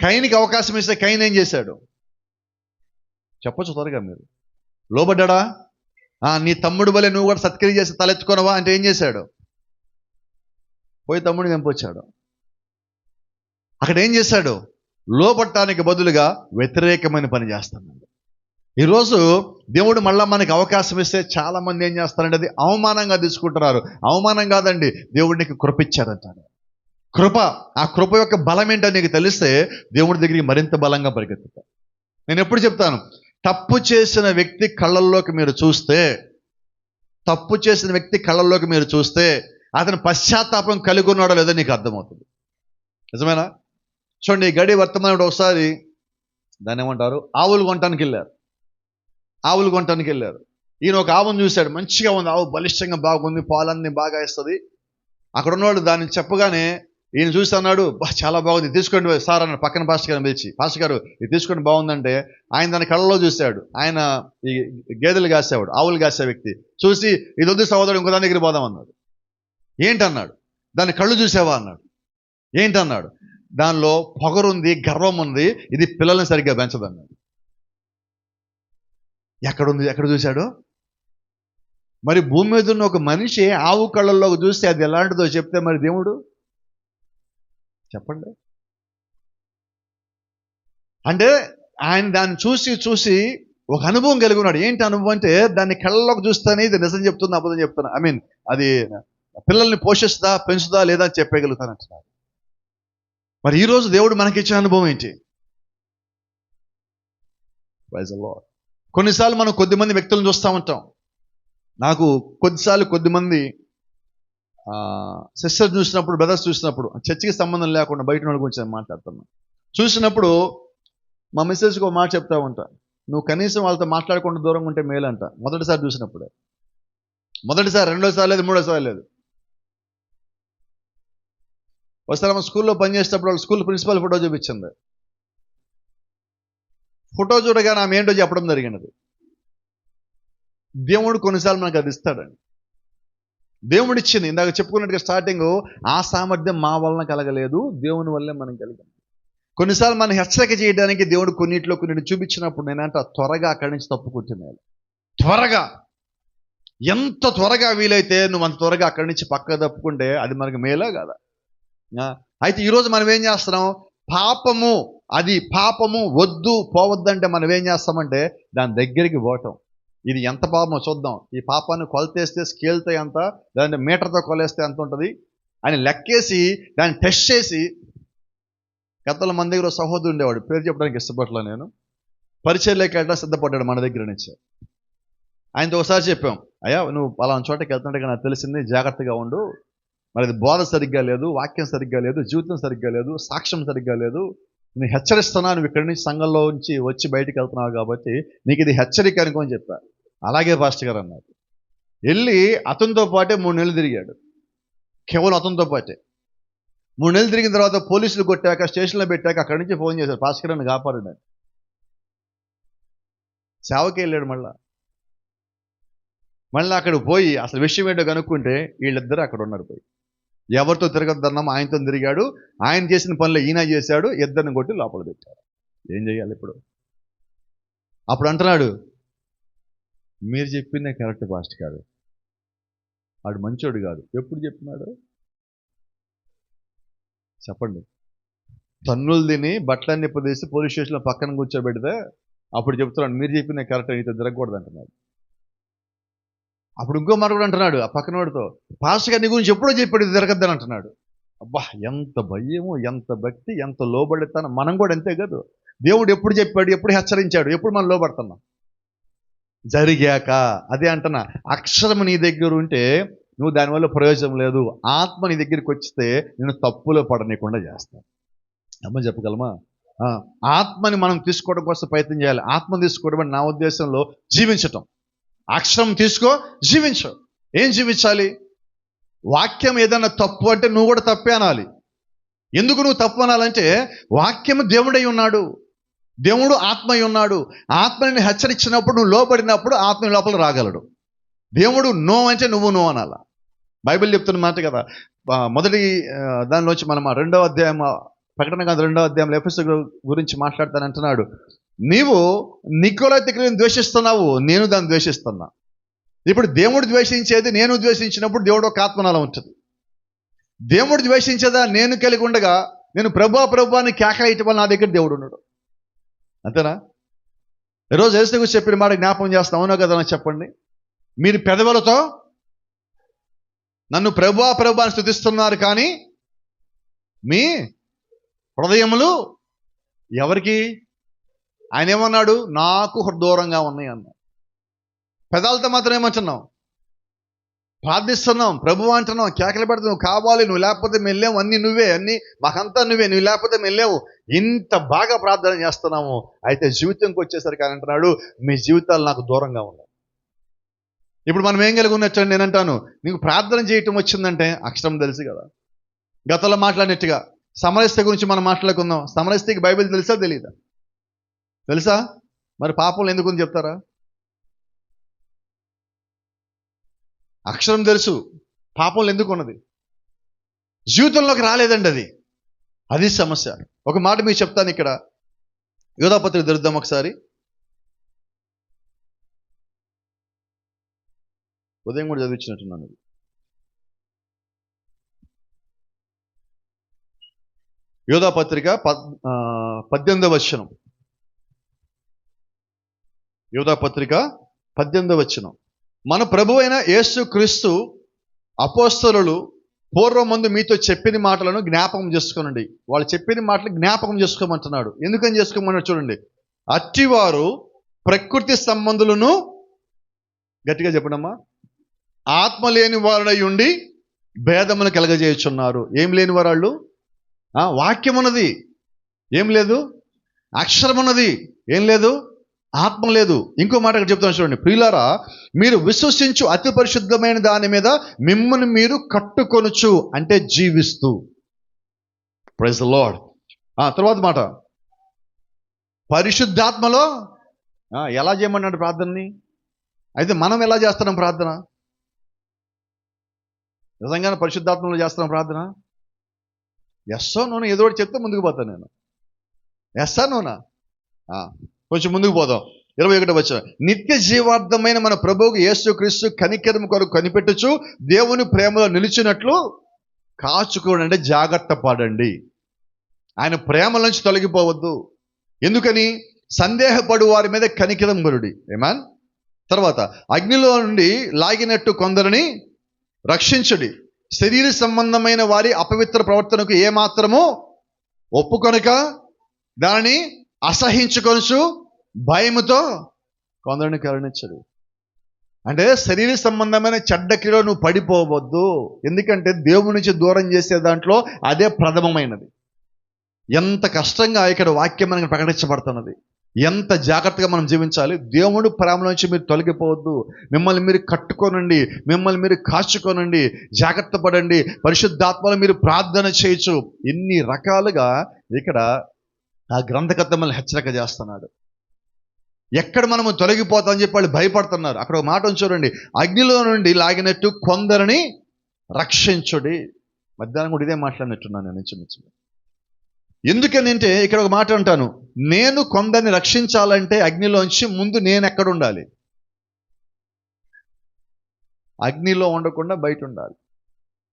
A: కయనికి అవకాశం ఇస్తే కయన్ ఏం చేశాడు చెప్పొచ్చు త్వరగా మీరు? లోబడ్డా? నీ తమ్ముడు వలె నువ్వు కూడా సత్క్రియ చేసి తలెత్తుకోనవా అంటే ఏం చేశాడు? పోయి తమ్ముడిని చంపొచ్చాడు. అక్కడ ఏం చేశాడు? లోబట్టానికి బదులుగా వ్యతిరేకమైన పని చేస్తున్నాడు. ఈరోజు దేవుడు మళ్ళా మనకి అవకాశం ఇస్తే చాలా మంది ఏం చేస్తారంటే అది అవమానంగా తీసుకుంటున్నారు. అవమానం కాదండి, దేవుడు నీకు కృప ఇచ్చారంటాడు. కృప, ఆ కృప యొక్క బలం ఏంటో నీకు తెలిస్తే దేవుడి దగ్గరికి మరింత బలంగా పరిగెత్తుతారు. నేను ఎప్పుడు చెప్తాను, తప్పు చేసిన వ్యక్తి కళ్ళల్లోకి మీరు చూస్తే, అతను పశ్చాత్తాపం కలిగి ఉన్నాడో లేదో నీకు అర్థమవుతుంది. నిజమేనా? చూడండి, గడి వర్తమానుడు ఒకసారి దాన్ని ఏమంటారు, ఆవులు కొనటానికి వెళ్ళారు. ఈయన ఒక ఆవును చూశాడు, మంచిగా ఉంది ఆవు, బలిష్టంగా బాగుంది, పాలన్నీ బాగా ఇస్తుంది. అక్కడ ఉన్నవాడు దాన్ని చెప్పగానే ఈయన చూసి అన్నాడు, చాలా బాగుంది, తీసుకోండి సార్ అన్నాడు. పక్కన పాస్టర్ గారిని పిలిచి, పాస్టర్ గారు ఇది తీసుకోండి బాగుందంటే, ఆయన దాని కళ్ళలో చూశాడు. ఆయన ఈ గేదెలు కాసేవాడు, ఆవులు కాసే వ్యక్తి చూసి, ఇది వద్దు సహోదరుడు, ఇంకో దాని దగ్గర పోదాం అన్నాడు. ఏంటన్నాడు? దాని కళ్ళు చూసావా అన్నాడు. ఏంటన్నాడు? దానిలో పొగరుంది, గర్వం ఉంది, ఇది పిల్లల్ని సరిగ్గా పెంచదన్నాడు. ఎక్కడ చూశాడు? మరి భూమి మీద ఉన్న ఒక మనిషి ఆవు కళ్ళల్లోకి చూస్తే అది ఎలాంటిదో చెప్తే మరి దేవుడు చెప్పండి. అంటే ఆయన దాన్ని చూసి ఒక అనుభవం కలిగి ఉన్నాడు. ఏంటి అనుభవం అంటే, దాన్ని కళ్ళలోకి చూస్తానే ఇది నిజం చెప్తున్నా అబద్ధం చెప్తున్నా, అది పిల్లల్ని పోషిస్తుందా పెంచుదా లేదా అని చెప్పగలుగుతానంటున్నాడు. మరి ఈరోజు దేవుడు మనకిచ్చిన అనుభవం ఏంటి? Praise the lord. కొన్నిసార్లు మనం కొద్దిమంది వ్యక్తులను చూస్తూ ఉంటాం. నాకు కొద్దిమంది సిస్టర్స్ చూసినప్పుడు, బ్రదర్స్ చూసినప్పుడు, చర్చికి సంబంధం లేకుండా బయట వాళ్ళ గురించి మాట్లాడుతున్నాను. చూసినప్పుడు మా మిస్సెస్కి ఒక మాట చెప్తా ఉంటా, నువ్వు కనీసం వాళ్ళతో మాట్లాడకుండా దూరంగా ఉంటే మేలంట. మొదటిసారి చూసినప్పుడే, రెండోసారి లేదు, మూడోసారి లేదు. ఒకసారి మా స్కూల్లో పనిచేసేటప్పుడు వాళ్ళ స్కూల్ ప్రిన్సిపల్ ఫోటో చూపించింది. ఫోటో చూడగానే ఆమె ఏంటో చెప్పడం జరిగినది. దేవుడు కొన్నిసార్లు మనకు అది ఇస్తాడండి. దేవుడు ఇచ్చింది, ఇందాక చెప్పుకున్నట్టుగా స్టార్టింగ్, ఆ సామర్థ్యం మా వలన కలగలేదు, దేవుని వల్లే మనం కలిగాం. కొన్నిసార్లు మనం హెచ్చరిక చేయడానికి దేవుడు కొన్నిటిలో చూపించినప్పుడు నేనంట త్వరగా అక్కడి నుంచి తప్పుకుంటున్నాను. త్వరగా, ఎంత త్వరగా వీలైతే నువ్వు అంత త్వరగా అక్కడి నుంచి పక్క తప్పుకుంటే అది మనకు మేలా కాదా? అయితే ఈరోజు మనం ఏం చేస్తున్నాం? పాపము వద్దు పోవద్దంటే మనం ఏం చేస్తామంటే దాని దగ్గరికి పోవటం. ఇది ఎంత పాపమో చూద్దాం, ఈ పాపాన్ని కొలతేస్తే స్కేల్తో ఎంత, లేదంటే మీటర్తో కొలేస్తే ఎంత ఉంటుంది అని లెక్కేసి దాన్ని టెస్ట్ చేసి, గతంలో మన దగ్గర సహోదరుడు ఉండేవాడు, పేరు చెప్పడానికి ఇష్టపడలే నేను. పరిచర్లోకి వెళ్ళడం సిద్ధపడ్డాడు మన దగ్గర నుంచి. ఆయనతో ఒకసారి చెప్పాం, అయ్యా నువ్వు పలానా చోటకి వెళ్తుంటే నాకు తెలిసింది, జాగ్రత్తగా ఉండు, మరి అది బోధ సరిగ్గా లేదు, వాక్యం సరిగ్గా లేదు, జీవితం సరిగ్గా లేదు, సాక్ష్యం సరిగ్గా లేదు, నేను హెచ్చరిస్తున్నా, నువ్వు ఇక్కడి నుంచి సంఘంలో నుంచి వచ్చి బయటికి వెళ్తున్నావు కాబట్టి నీకు ఇది హెచ్చరిక అనుకోని చెప్పా. అలాగే పాస్టర్ గారు అన్నారు. వెళ్ళి అతనితో పాటే 3 నెలలు తిరిగాడు, కేవలం అతనితో పాటే. 3 నెలలు తిరిగిన తర్వాత పోలీసులు కొట్టాక, స్టేషన్లో పెట్టాక అక్కడి నుంచి ఫోన్ చేశారు, పాస్టర్ గారిని కాపాడండి. సేవకి వెళ్ళాడు. మళ్ళీ అక్కడికి పోయి అసలు విషయం ఏంటో కనుక్కుంటే వీళ్ళిద్దరూ అక్కడ ఉన్నారు. పోయి ఎవరితో తిరగద్దన్నామో ఆయనతో తిరిగాడు, ఆయన చేసిన పనులు ఈయన చేశాడు, ఇద్దరిని కొట్టి లోపల పెట్టారు. ఏం చేయాలి ఇప్పుడు? అప్పుడు అంటున్నాడు, మీరు చెప్పిందే కరెక్ట్ పాస్టర్ గారు, వాడు మంచోడు కాదు. ఎప్పుడు చెప్తున్నాడు చెప్పండి? తన్నులు తిని బట్టలన్నీ పొదేసి పోలీస్ స్టేషన్లో పక్కన కూర్చోబెడితే అప్పుడు చెప్తున్నాడు, మీరు చెప్పిందే కరెక్ట్, అయితే తిరగకూడదు అంటున్నాడు. అప్పుడు ఇంకో మాట కూడా అంటున్నాడు ఆ పక్కన వాడితో, పాస్టర్ గారి గురించి ఎప్పుడో చెప్పాడు తిరగద్దని అంటున్నాడు. అబ్బా, ఎంత భయము, ఎంత భక్తి, ఎంత లోబడతాను. మనం కూడా అంతే కదా, దేవుడు ఎప్పుడు చెప్పాడు, ఎప్పుడు హెచ్చరించాడు, ఎప్పుడు మనం లోబడుతున్నాం? జరిగాక. అదే అంటున్నా, అక్షరం నీ దగ్గర ఉంటే నువ్వు దానివల్ల ప్రయోజనం లేదు. ఆత్మ నీ దగ్గరికి వచ్చితే నేను తప్పులో పడనీయకుండా చేస్తాను. అమ్మ చెప్పగలమా? ఆత్మని మనం తీసుకోవడం కోసం ప్రయత్నం చేయాలి. ఆత్మ తీసుకోవడం అంటే నా ఉద్దేశంలో జీవించటం. అక్షరం తీసుకో, జీవించు. ఏం జీవించాలి? వాక్యం ఏదన్నా తప్పు అంటే నువ్వు కూడా తప్పే అనాలి. ఎందుకు నువ్వు తప్పు అనాలంటే వాక్యము దేవుడై ఉన్నాడు, దేవుడు ఆత్మై ఉన్నాడు. ఆత్మని హెచ్చరించినప్పుడు నువ్వు లోబడినప్పుడు ఆత్మ లోపల రాగలడు. దేవుడు నో అంటే నువ్వు నో అనాలా. బైబిల్ చెప్తున్న మాట కదా. మొదటి దానిలోంచి మనం 2వ అధ్యాయం, ప్రకటన కాదు 2వ అధ్యాయంలో ఎఫెసు గురించి మాట్లాడతానంటున్నాడు. నీవు నికోలాయితీయులను ద్వేషిస్తున్నావు, నేను దాన్ని ద్వేషిస్తున్నా. ఇప్పుడు దేవుడు ద్వేషించేది నేను ద్వేషించినప్పుడు దేవుడు ఒక ఆత్మనాలో ఉంటుంది. దేవుడు ద్వేషించేదా నేను కలిగి ఉండగా నేను ప్రభు అని కేకలేయటం వల్ల నా దగ్గర దేవుడు ఉన్నాడు. అంతేనా? ఈరోజు యేసు గురించి చెప్పిన మాట జ్ఞాపకం చేస్తాం, అవునా కదా? నాకు చెప్పండి. మీరు పెదవులతో నన్ను ప్రభు అని స్తుతిస్తున్నారు, కానీ మీ హృదయములు ఎవరికి? ఆయన ఏమన్నాడు? నాకు దూరంగా ఉన్నాయి అన్నాడు. పెదాలతో మాత్రం ఏమంటున్నాం? ప్రార్థిస్తున్నాం, ప్రభు అంటున్నాం, కేకలు పెడుతున్నావు, కావాలి, నువ్వు లేకపోతే మెల్లేవు, అన్నీ నువ్వే, అన్నీ మాకంతా నువ్వే, నువ్వు లేకపోతే మెల్లేవు. ఇంత బాగా ప్రార్థన చేస్తున్నాము. అయితే జీవితంకి వచ్చేసరికి ఆయన అంటున్నాడు, మీ జీవితాలు నాకు దూరంగా ఉన్నాయి. ఇప్పుడు మనం ఏం కలిగి ఉన్నట్టు నేను అంటాను, నీకు ప్రార్థన చేయటం వచ్చిందంటే అక్షరం తెలుసు కదా. గతంలో మాట్లాడినట్టుగా సమరస్య గురించి మనం మాట్లాడుకుందాం. సమరస్యకి బైబిల్ తెలుసా తెలీదా? తెలుసా? మరి పాపంలో ఎందుకు చెప్తారా? అక్షరం తెలుసు, పాపంలో ఎందుకు ఉన్నది? జీవితంలోకి రాలేదండి. అది సమస్య. ఒక మాట మీకు చెప్తాను. ఇక్కడ యోధాపత్రిక తెరుద్దాం ఒకసారి. ఉదయం కూడా చదివించినట్టున్నాను. యోధాపత్రిక 18వ వచనం. యోధాపత్రిక 18వ వచనం. మన ప్రభు అయిన యేసు క్రీస్తు అపోస్తలులు పూర్వమందు మీతో చెప్పిన మాటలను జ్ఞాపకం చేసుకోనండి. వాళ్ళు చెప్పిన మాటలు జ్ఞాపకం చేసుకోమంటున్నాడు. ఎందుకని చేసుకోమన్నాడు చూడండి. అట్టివారు ప్రకృతి సంబంధులను, గట్టిగా చెప్పడమ్మా, ఆత్మ లేని వారుడై ఉండి భేదమును కలగజేయుచున్నారు. ఏం లేని వారు? వాక్యం ఉన్నది, ఏం లేదు. అక్షరం ఉన్నది, ఏం లేదు. ఆత్మ లేదు. ఇంకో మాట చెప్తాను చూడండి. ప్రియులారా, మీరు విశ్వసించు అతి పరిశుద్ధమైన దాని మీద మిమ్మల్ని మీరు కట్టుకొనుచు, అంటే జీవిస్తూ. Praise the lord. తర్వాత మాట, పరిశుద్ధాత్మలో ఎలా చేయమన్నాడు ప్రార్థనని? అయితే మనం ఎలా చేస్తున్నాం ప్రార్థన? నిజంగానే పరిశుద్ధాత్మలో చేస్తున్నాం ప్రార్థన? ఎస్సో నూనె ఏదో ఒకటి చెప్తే ముందుకు పోతాను నేను. ఎస్సా నూనె కొంచెం ముందుకు పోదాం. 21వ వచనం. నిత్య జీవార్థమైన మన ప్రభువుకు యేసు క్రీస్తు కనికరము కొరకు కనిపెట్టుచు దేవుని ప్రేమలో నిలిచినట్లు కాచుకోండి, అంటే జాగ్రత్త పడండి. ఆయన ప్రేమ నుంచి తొలగిపోవద్దు. ఎందుకని? సందేహపడు వారి మీద కనికరం బరుడి. ఏమాన్. తర్వాత, అగ్నిలో నుండి లాగినట్టు కొందరిని రక్షించుడి. శరీర సంబంధమైన వారి అపవిత్ర ప్రవర్తనకు ఏమాత్రము ఒప్పుకొనక దానిని అసహించుకొనుచు భయముతో కొందరిని కరుణించడు. అంటే శరీర సంబంధమైన చెడ్డ క్రియలో నువ్వు పడిపోవద్దు. ఎందుకంటే దేవుని నుంచి దూరం చేసే దాంట్లో అదే ప్రథమమైనది. ఎంత కష్టంగా ఇక్కడ వాక్యం మనకి ప్రకటించబడుతున్నది, ఎంత జాగ్రత్తగా మనం జీవించాలి. దేవుడు ప్రేమ నుంచి మీరు తొలగిపోవద్దు. మిమ్మల్ని మీరు కట్టుకోనండి, మిమ్మల్ని మీరు కాచుకోనండి, జాగ్రత్త పడండి, పరిశుద్ధాత్మలో మీరు ప్రార్థన చేయొచ్చు. ఇన్ని రకాలుగా ఇక్కడ ఆ గ్రంథకర్త మనల్ని హెచ్చరిక చేస్తున్నాడు. ఎక్కడ మనము తొలగిపోతామని చెప్పి వాళ్ళు భయపడుతున్నారు. అక్కడ ఒక మాట చూడండి, అగ్నిలో నుండి లాగినట్టు కొందరిని రక్షించుడి. మధ్యాహ్నం కూడా ఇదే మాట్లాడినట్టున్నాను నేను ఇంచుమించు. ఎందుకనంటే ఇక్కడ ఒక మాట అంటాను, నేను కొందరిని రక్షించాలంటే అగ్నిలోంచి ముందు నేను ఎక్కడ ఉండాలి? అగ్నిలో ఉండకుండా బయట ఉండాలి,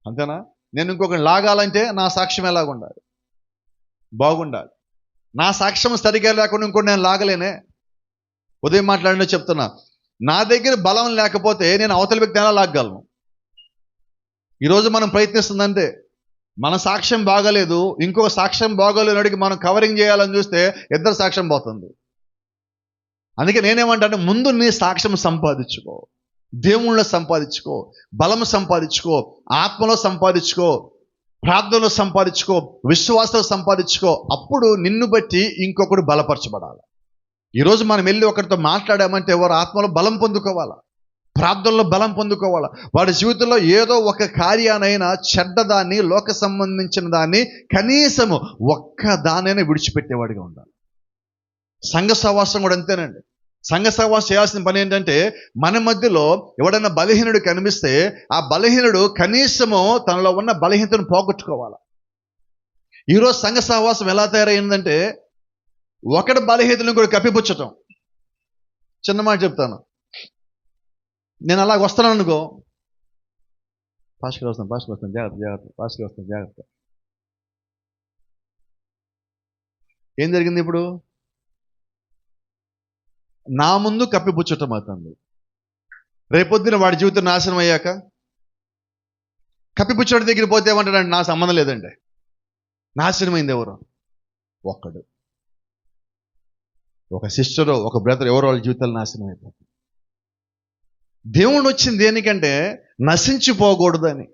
A: అంతేనా? నేను ఇంకొకరిని లాగాలంటే నా సాక్ష్యం ఎలాగుండాలి? బాగుండాలి. నా సాక్ష్యం సరిగా లేకుండా ఇంకోటి నేను లాగలేనే. ఉదయం మాట్లాడినా చెప్తున్నా, నా దగ్గర బలం లేకపోతే నేను అవతల వ్యక్తి ఎలా లాగగలను? ఈరోజు మనం ప్రయత్నిస్తుందంటే మన సాక్ష్యం బాగలేదు, ఇంకొక సాక్ష్యం బాగోలేనడికి మనం కవరింగ్ చేయాలని చూస్తే ఇద్దరు సాక్ష్యం పోతుంది. అందుకే నేనేమంటాను, ముందు నీ సాక్ష్యం సంపాదించుకో, దేవుళ్ళలో సంపాదించుకో, బలము సంపాదించుకో, ఆత్మలో సంపాదించుకో, ప్రార్థనలో సంపాదించుకో, విశ్వాసంలో సంపాదించుకో. అప్పుడు నిన్ను బట్టి ఇంకొకడు బలపరచబడాలి. ఈరోజు మనం వెళ్ళి ఒకరితో మాట్లాడామంటే వారు ఆత్మలో బలం పొందుకోవాలా, ప్రార్థనలో బలం పొందుకోవాలా. వాడి జీవితంలో ఏదో ఒక కార్యానైనా చెడ్డదాన్ని, లోక సంబంధించిన దాన్ని కనీసము ఒక్క దానైనా విడిచిపెట్టేవాడిగా ఉండాలి. సంఘ సహవాసం కూడా అంతేనండి. సంఘ సహవాసం చేయాల్సిన పని ఏంటంటే, మన మధ్యలో ఎవడైనా బలహీనుడు కనిపిస్తే ఆ బలహీనుడు కనీసము తనలో ఉన్న బలహీనతను పోగొట్టుకోవాలి. ఈరోజు సంఘ సహవాసం ఎలా తయారైందంటే, ఒకటి బలహీనతను కూడా కప్పిపుచ్చటం. చిన్న మాట చెప్తాను, నేను అలాగ వస్తాను అనుకో, పాస్ట్కి వస్తాను జాగ్రత్త, పాస్ట్కి వస్తాను జాగ్రత్త. ఏం జరిగింది ఇప్పుడు? నా ముందు కప్పిపుచ్చటం అవుతుంది. రేపొద్దున వాడి జీవితం నాశనం అయ్యాక కప్పిపుచ్చడి దగ్గర పోతే ఏమంటాడంటే, నా సంబంధం లేదండి. నాశనమైంది ఎవరు? ఒక్కడు, ఒక సిస్టరో ఒక బ్రదర్, ఎవరో వాళ్ళ జీవితాలు నాశనం అయిపోతుంది. దేవుడు వచ్చింది దేనికంటే నశించిపోకూడదని.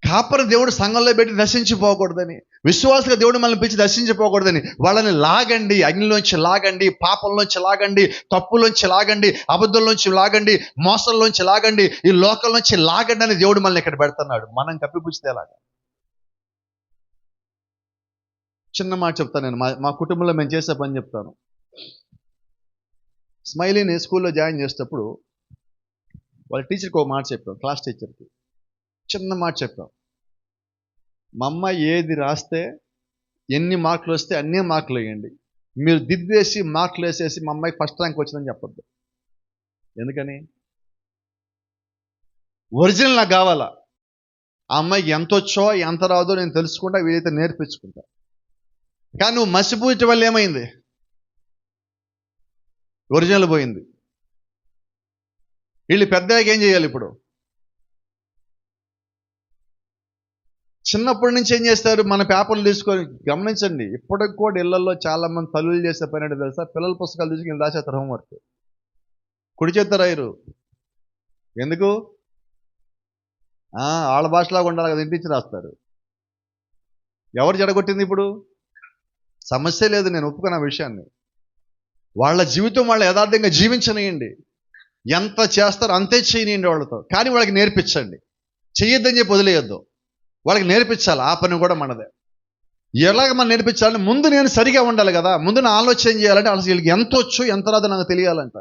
A: కాపరి దేవుడు సంఘంలో పెట్టి నశించిపోకూడదని, విశ్వాసగా దేవుడు మనల్ని పిలిచి నశించిపోకూడదని. వాళ్ళని లాగండి, అగ్నిలోంచి లాగండి, పాపంలోంచి లాగండి, తప్పులోంచి లాగండి, అబద్ధంలోంచి లాగండి, మోసంలోంచి లాగండి, ఈ లోకంలోంచి లాగండి అని దేవుడు మనల్ని ఇక్కడ పెడుతున్నాడు. మనం కప్పిపుచ్చితే ఎలాగా? చిన్న మాట చెప్తాను నేను, మా కుటుంబంలో మేము చేసే పని చెప్తాను. స్మైలీని స్కూల్లో జాయిన్ చేసేటప్పుడు వాళ్ళ టీచర్కి ఒక మాట చెప్పాం, క్లాస్ టీచర్కి చిన్న మాట చెప్పాం. మా అమ్మ ఏది రాస్తే ఎన్ని మార్కులు వస్తే అన్నీ మార్కులు వేయండి, మీరు దిద్దేసి మార్కులు వేసేసి మా అమ్మాయికి ఫస్ట్ ర్యాంక్ వచ్చిందని చెప్పొద్దు. ఎందుకని? ఒరిజినల్ నాకు కావాలా. ఆ అమ్మాయికి ఎంత వచ్చో ఎంత రాదో నేను తెలుసుకుంటా, వీలైతే నేర్పించుకుంటా. కానీ నువ్వు మసిపూయటం వల్ల ఏమైంది? ఒరిజినల్ పోయింది. వీళ్ళు పెద్దగా ఏం చేయాలి ఇప్పుడు? చిన్నప్పటి నుంచి ఏం చేస్తారు, మన పేపర్లు తీసుకొని గమనించండి. ఇప్పటికి కూడా ఇళ్లలో చాలా మంది తల్లులు చేసే పని అంటే తెలుసా? పిల్లల పుస్తకాలు తీసుకుని రాసేస్తారు హోంవర్క్. కుడి చేత రాయరు. ఎందుకు? వాళ్ళ భాషలాగా ఉండాలి కదా, ఇంటించి రాస్తారు. ఎవరు జడగొట్టింది ఇప్పుడు? సమస్య లేదు, నేను ఒప్పుకున్న విషయాన్ని. వాళ్ళ జీవితం వాళ్ళు యథార్థంగా జీవించనియండి, ఎంత చేస్తారో అంతే చేయనియండి వాళ్ళతో. కానీ వాళ్ళకి నేర్పించండి, చెయ్యొద్దని చెప్పి వదిలేయొద్దు. వాళ్ళకి నేర్పించాలి, ఆ పని కూడా మనదే. ఎలాగ మనం నేర్పించాలంటే, ముందు నేను సరిగా ఉండాలి కదా, ముందు నా ఆలోచన చేయాలంటే అసలు వీళ్ళకి ఎంత వచ్చు ఎంత రాదో నాకు తెలియాలంట.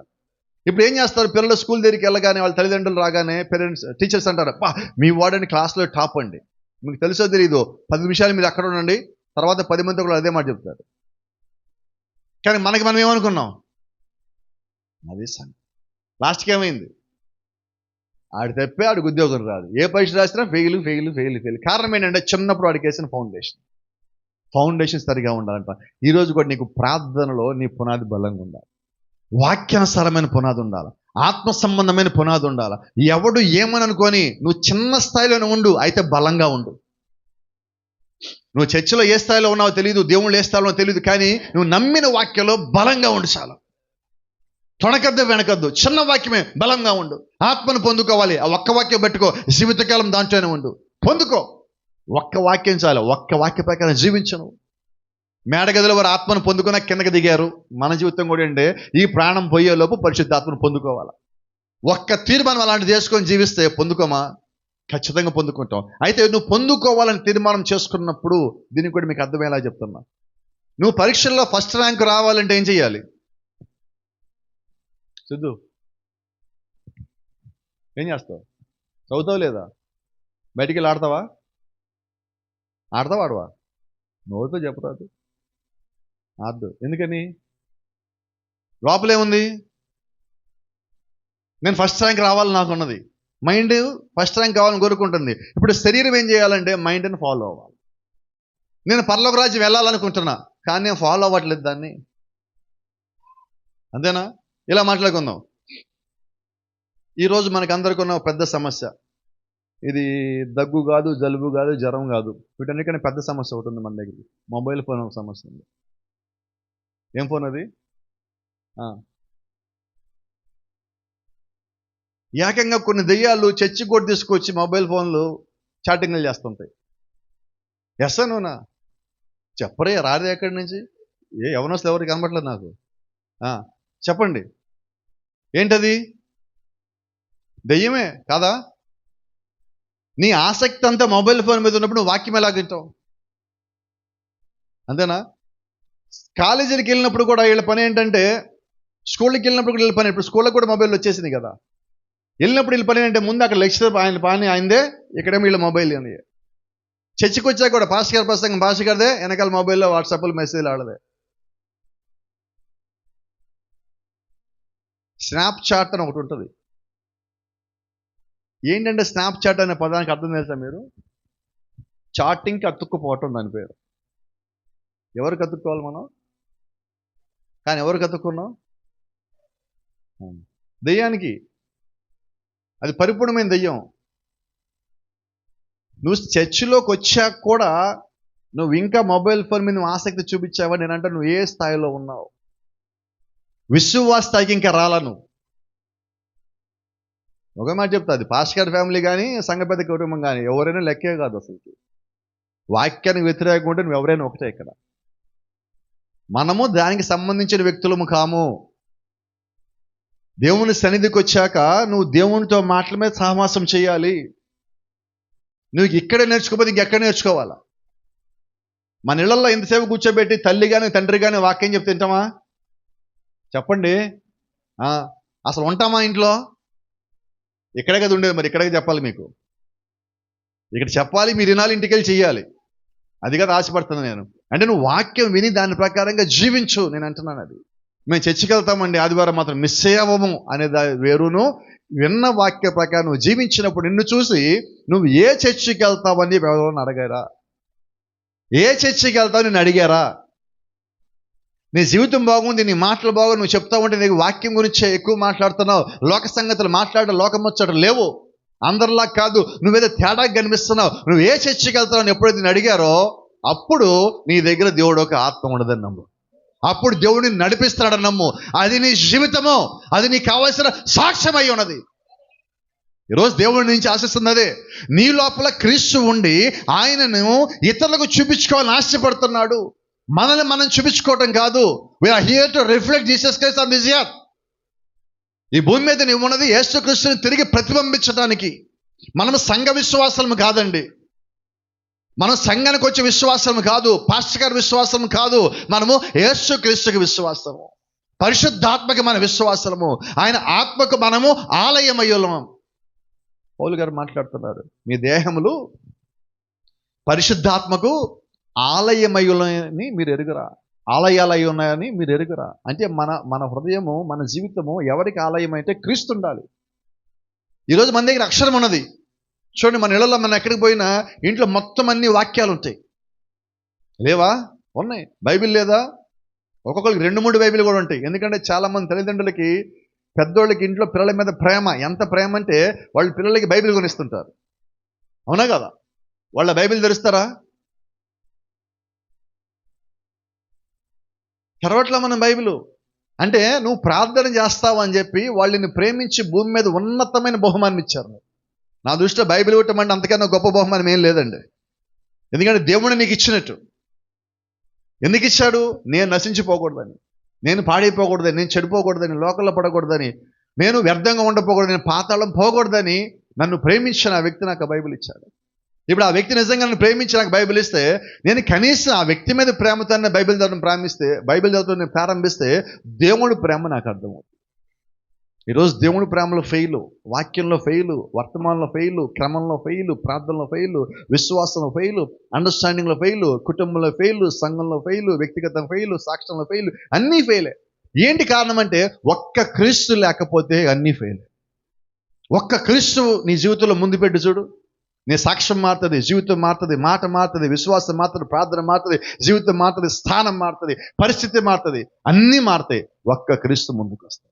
A: ఇప్పుడు ఏం చేస్తారు, పిల్లలు స్కూల్ దగ్గరికి వెళ్ళగానే వాళ్ళ తల్లిదండ్రులు రాగానే పేరెంట్స్ టీచర్స్ అంటారు, మీ వాడని క్లాస్లో టాప్ అండి. మీకు తెలుసో తెలీదు, 10 నిమిషాలు మీరు అక్కడ ఉండండి, తర్వాత 10 మంది కూడా అదే మాట చెప్తారు. కానీ మనం ఏమనుకున్నాం? అది సంగతి. లాస్ట్కి ఏమైంది? ఆడి తప్పే ఆడికి ఉద్యోగం రాదు, ఏ పరీక్ష రాసినా ఫెయిల్. కారణం ఏంటంటే చిన్నప్పుడు వాడికి వేసిన ఫౌండేషన్ సరిగా ఉండాలంట. ఈరోజు కూడా నీకు ప్రార్థనలో నీ పునాది బలంగా ఉండాలి, వాక్యానుసారమైన పునాది ఉండాలి, ఆత్మ సంబంధమైన పునాది ఉండాలి. ఎవడు ఏమని అనుకొని నువ్వు చిన్న స్థాయిలోనే ఉండు, అయితే బలంగా ఉండు. నువ్వు చర్చిలో ఏ స్థాయిలో ఉన్నావో తెలియదు, దేవుళ్ళు ఏ స్థాయిలో తెలియదు, కానీ నువ్వు నమ్మిన వాక్యంలో బలంగా ఉండు చాలు. తొణకద్దు వెనకద్దు, చిన్న వాక్యమే బలంగా ఉండు. ఆత్మను పొందుకోవాలి, ఆ ఒక్క వాక్యం పెట్టుకో, జీవితకాలం దాంట్లోనే ఉండు. పొందుకో, ఒక్క వాక్యం చాలు. ఒక్క వాక్య ప్రకారం జీవించను. మేడగదిలో వారు ఆత్మను పొందుకున్న కిందకి దిగారు. మన జీవితం కూడా అంటే ఈ ప్రాణం పోయేలోపు పరిశుద్ధాత్మను పొందుకోవాలి. ఒక్క తీర్మానం అలాంటి చేసుకొని జీవిస్తే పొందుకోమా? ఖచ్చితంగా పొందుకుంటాం. అయితే నువ్వు పొందుకోవాలని తీర్మానం చేసుకున్నప్పుడు దీనికి కూడా మీకు అర్థమయ్యేలా చెప్తున్నా. నువ్వు పరీక్షల్లో ఫస్ట్ ర్యాంక్ రావాలంటే ఏం చెయ్యాలి? సిద్ధు, ఏం చేస్తావు? చదువుతావు లేదా? బయటికి వెళ్ళి ఆడతావా? ఆడవా? నోటితో చెప్పరాదు, ఆడదు. ఎందుకని? లోపలేముంది? నేను ఫస్ట్ ర్యాంక్ రావాలని నాకున్నది. మైండ్ ఫస్ట్ ర్యాంక్ కావాలని కోరుకుంటుంది. ఇప్పుడు శరీరం ఏం చేయాలంటే మైండ్ని ఫాలో అవ్వాలి. నేను పరలోక రాజ్యం వెళ్ళాలనుకుంటున్నా, కానీ నేను ఫాలో అవ్వట్లేదు దాన్ని. అంతేనా? ఇలా మాట్లాడుకుందాం. ఈరోజు మనకు అందరికీ ఉన్న పెద్ద సమస్య ఇది. దగ్గు కాదు, జలుబు కాదు, జ్వరం కాదు. వీటన్నిటికన్నా పెద్ద సమస్య ఒకటి ఉంది మన దగ్గర. మొబైల్ ఫోన్ ఒక సమస్య ఉంది. ఏం ఫోన్ అది? ఏకంగా కొన్ని దెయ్యాలు చర్చి కూడా తీసుకొచ్చి మొబైల్ ఫోన్లు చాటింగ్లు చేస్తుంటాయి. నువ్వునా చెప్పరే, రాదే ఎక్కడి నుంచి? ఎవరినో ఎవరికి కనబట్లేదు నాకు. చెప్పండి, ఏంటది? దెయ్యమే కాదా? నీ ఆసక్తి అంతా మొబైల్ ఫోన్ మీద ఉన్నప్పుడు నువ్వు వాక్యం ఎలా వింటావు? అంతేనా? కాలేజీకి వెళ్ళినప్పుడు కూడా వీళ్ళ పని ఏంటంటే, స్కూల్కి వెళ్ళినప్పుడు కూడా వీళ్ళ పని, ఇప్పుడు స్కూళ్ళకి కూడా మొబైల్ వచ్చేసింది కదా. వెళ్ళినప్పుడు వీళ్ళ పని ఏంటంటే, ముందు అక్కడ లెక్చరర్ ఆయన పని ఆయనదే, ఇక్కడేమో వీళ్ళ మొబైల్ అని. చర్చికి వచ్చాక కూడా పాస్టర్ గారి ప్రసంగం పాస్టర్ గారిదే, వెనకాల మొబైల్లో వాట్సాప్లో మెసేజ్లు ఆడదే. స్నాప్ చాట్ అని ఒకటి ఉంటుంది. ఏంటంటే స్నాప్ చాట్ అనే పదానికి అర్థం తెలుసా మీరు? చాటింగ్కి అతుక్కుపోవటం దాని పేరు. ఎవరికి అతుక్కోవాలి మనం? కానీ ఎవరికి అతుక్కున్నాం? దెయ్యానికి. అది పరిపూర్ణమైన దెయ్యం. నువ్వు చర్చిలోకి వచ్చాక కూడా నువ్వు ఇంకా మొబైల్ ఫోన్ మీద ఆసక్తి చూపించావా? నేనంటే నువ్వు ఏ స్థాయిలో ఉన్నావు? విశ్వాస స్థాయికి ఇంకా రాలా నువ్వు. ఒక మాట చెప్తా, అది పాస్టర్ గారి ఫ్యామిలీ కానీ, సంఘ పెద్ద కుటుంబం కానీ, ఎవరైనా లెక్కే కాదు అసలు. వాక్యానికి వ్యతిరేకంగా ఉంటే నువ్వు ఎవరైనా ఒకటే. ఇక్కడ మనము దానికి సంబంధించిన వ్యక్తులము కాము. దేవుని సన్నిధికి వచ్చాక నువ్వు దేవునితో మాటల మీద సహవాసం చేయాలి. నువ్వు ఇక్కడే నేర్చుకోకపోతే ఇంకెక్కడ నేర్చుకోవాలా? మన ఇళ్లలో ఇంతసేపు కూర్చోబెట్టి తల్లి కానీ తండ్రి కానీ వాక్యం చెప్తే తింటామా? చెప్పండి. అసలు ఉంటామా ఇంట్లో? ఇక్కడే కదా ఉండేది, మరి ఇక్కడే చెప్పాలి మీకు. ఇక్కడ చెప్పాలి, మీరు వినాలి, ఇంటికి వెళ్ళి చెయ్యాలి. అది కదా ఆశపడుతుంది నేను. అంటే నువ్వు వాక్యం విని దాని ప్రకారంగా జీవించు. నేను అంటున్నాను అది. మేము చర్చికి వెళ్తామండి, ఆదివారం మాత్రం మిస్ అయ్యవము అనేది వేరును. విన్న వాక్య ప్రకారం నువ్వు జీవించినప్పుడు నిన్ను చూసి నువ్వు ఏ చర్చికి వెళ్తావని ఎవరైనా అడిగారా? ఏ చర్చికి వెళ్తావు నిన్ను అడిగారా? నీ జీవితం బాగుంది, నీ మాటలు బాగుంది, నువ్వు చెప్తా ఉంటే నీకు వాక్యం గురించే ఎక్కువ మాట్లాడుతున్నావు. లోక సంగతులు మాట్లాడడం, లోకం వచ్చడం లేవు. అందరిలా కాదు, నువ్వేదో తేడా కనిపిస్తున్నావు. నువ్వు ఏ చర్చికి వెళ్తావు అని ఎప్పుడైతే నేను అడిగారో అప్పుడు నీ దగ్గర దేవుడు ఒక ఆత్మ ఉండదని నమ్ము. అప్పుడు దేవుడిని నడిపిస్తున్నాడని నమ్ము. అది నీ జీవితము, అది నీకు కావాల్సిన సాక్ష్యం అయి ఉన్నది. ఈరోజు దేవుడి నుంచి ఆశిస్తున్నదే, నీ లోపల క్రీస్తు ఉండి ఆయనను ఇతరులకు చూపించుకోవాలని ఆశపడుతున్నాడు. మనల్ని మనం చూపించుకోవటం కాదు. We are here to reflect Jesus Christ on this earth. ఈ భూమి మీద నువ్వు ఉన్నది యేసుక్రీస్తుని తిరిగి ప్రతిబింబించడానికి. మనము సంఘ విశ్వాసము కాదండి. మనం సంఘానికి వచ్చే విశ్వాసం కాదు, పాస్టర్ గారి విశ్వాసం కాదు. మనము యేసుక్రీస్తుకి విశ్వాసము, పరిశుద్ధాత్మకి మన విశ్వాసము. ఆయన ఆత్మకు మనము ఆలయమయ్యులము. పౌలు గారు మాట్లాడుతున్నారు, మీ దేహములు పరిశుద్ధాత్మకు ఆలయమయ్యులని మీరు ఎరుగురా. ఆలయాలు అయి ఉన్నాయని మీరు ఎరుగురా. అంటే మన హృదయము, మన జీవితము ఎవరికి ఆలయం అంటే క్రీస్తు ఉండాలి. ఈరోజు మన దగ్గర అక్షరం ఉన్నది. చూడండి, మన ఇళ్ళలో మనం ఎక్కడికి పోయినా ఇంట్లో మొత్తం అన్ని వాక్యాలు ఉంటాయి. లేవా? ఉన్నాయి. బైబిల్ లేదా? ఒక్కొక్కరికి 2-3 బైబిల్ కూడా ఉంటాయి. ఎందుకంటే చాలామంది తల్లిదండ్రులకి, పెద్దోళ్ళకి ఇంట్లో పిల్లల మీద ప్రేమ. ఎంత ప్రేమ అంటే వాళ్ళు పిల్లలకి బైబిల్ కొనిస్తుంటారు. అవునా కదా? వాళ్ళ బైబిల్ తెరుస్తారా? తెరవట్లా మనం బైబిల్. అంటే నువ్వు ప్రార్థన చేస్తావు అని చెప్పి వాళ్ళని ప్రేమించి భూమి మీద ఉన్నతమైన బహుమానం ఇచ్చారు. నా దృష్టిలో బైబిల్ ఇవ్వటం అంతకన్నా గొప్ప బహుమానం ఏం లేదండి. ఎందుకంటే దేవుడు నీకు ఇచ్చినట్టు. ఎందుకు ఇచ్చాడు? నేను నశించిపోకూడదని, నేను పాడైపోకూడదని, నేను చెడిపోకూడదని, లోకంలో పడకూడదని, నేను వ్యర్థంగా ఉండపోకూడదు, నేను పాతాళం పోకూడదని నన్ను ప్రేమించిన ఆ వ్యక్తి నాకు బైబిల్ ఇచ్చాడు. ఇప్పుడు ఆ వ్యక్తి నిజంగా నన్ను ప్రేమించి నాకు బైబిల్ ఇస్తే, నేను కనీసం ఆ వ్యక్తి మీద ప్రేమతో బైబిల్ చదవడం ప్రారంభిస్తే దేవుడి ప్రేమ నాకు అర్థమవుతుంది. ఈరోజు దేవుడి ప్రేమలో ఫెయిలు, వాక్యంలో ఫెయిలు, వర్తమానంలో ఫెయిలు, క్రమంలో ఫెయిలు, ప్రార్థనలో ఫెయిలు, విశ్వాసంలో ఫెయిలు, అండర్స్టాండింగ్లో ఫెయిలు, కుటుంబంలో ఫెయిలు, సంఘంలో ఫెయిలు, వ్యక్తిగత ఫెయిలు, సాక్ష్యంలో ఫెయిలు, అన్నీ ఫెయిలే. ఏంటి కారణం అంటే ఒక్క క్రీస్తు లేకపోతే అన్నీ ఫెయిల్. ఒక్క క్రీస్తు నీ జీవితంలో ముందు పెట్టి చూడు, నీ సాక్ష్యం మారుతుంది, జీవితం మారుతుంది, మాట మారుతుంది, విశ్వాసం మారుతుంది, ప్రార్థన మారుతుంది, జీవితం మారుతుంది, స్థానం మారుతుంది, పరిస్థితి మారుతుంది, అన్నీ మారుతాయి ఒక్క క్రీస్తు ముందుకు వస్తాయి.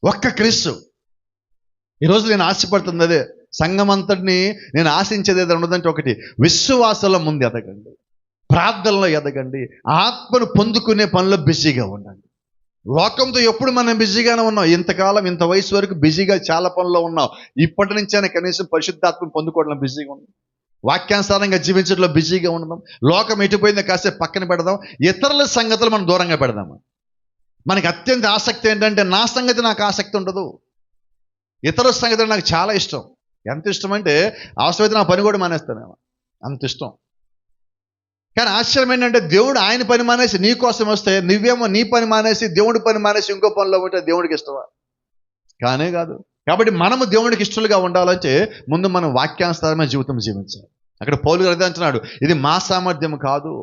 A: ఒక్క క్రీస్తు. ఈరోజు నేను ఆశపడుతుంది అదే. సంఘం అంతటిని నేను ఆశించేది ఏదైనా ఉన్నదంటే ఒకటి, విశ్వాసంలో ముందు ఎదగండి, ప్రార్థనలో ఎదగండి, ఆత్మను పొందుకునే పనిలో బిజీగా ఉండండి. లోకంతో ఎప్పుడు మనం బిజీగానే ఉన్నాం. ఇంతకాలం ఇంత వయసు వరకు బిజీగా చాలా పనుల్లో ఉన్నాం. ఇప్పటి నుంచైనా కనీసం పరిశుద్ధాత్మను పొందుకోవడంలో బిజీగా ఉన్నాం, వాక్యానుసారంగా జీవించడంలో బిజీగా ఉండదాం. లోకం ఎటుపోయిందో కాసేపు పక్కన పెడదాం, ఇతరుల సంగతులు మనం దూరంగా పెడదాము. మనకి అత్యంత ఆసక్తి ఏంటంటే నా సంగతి నాకు ఆసక్తి ఉండదు, ఇతరుల సంగతి నాకు చాలా ఇష్టం. ఎంత ఇష్టం అంటే అవసరమైతే నా పని కూడా మానేస్తాను, అంత ఇష్టం. కానీ ఆశ్చర్యం ఏంటంటే దేవుడు ఆయన పని మానేసి నీ కోసం వస్తే నువ్వేమో నీ పని మానేసి దేవుడి పని మానేసి ఇంకో పనిలో ఉంటే దేవుడికి ఇష్టమా? కానే కాదు. కాబట్టి మనము దేవుడికి ఇష్టలుగా ఉండాలంటే ముందు మనం వాక్యానుసారమైన జీవితం జీవించాలి. అక్కడ పౌలు గారు అంటున్నాడు, ఇది మా సామర్థ్యం కాదు,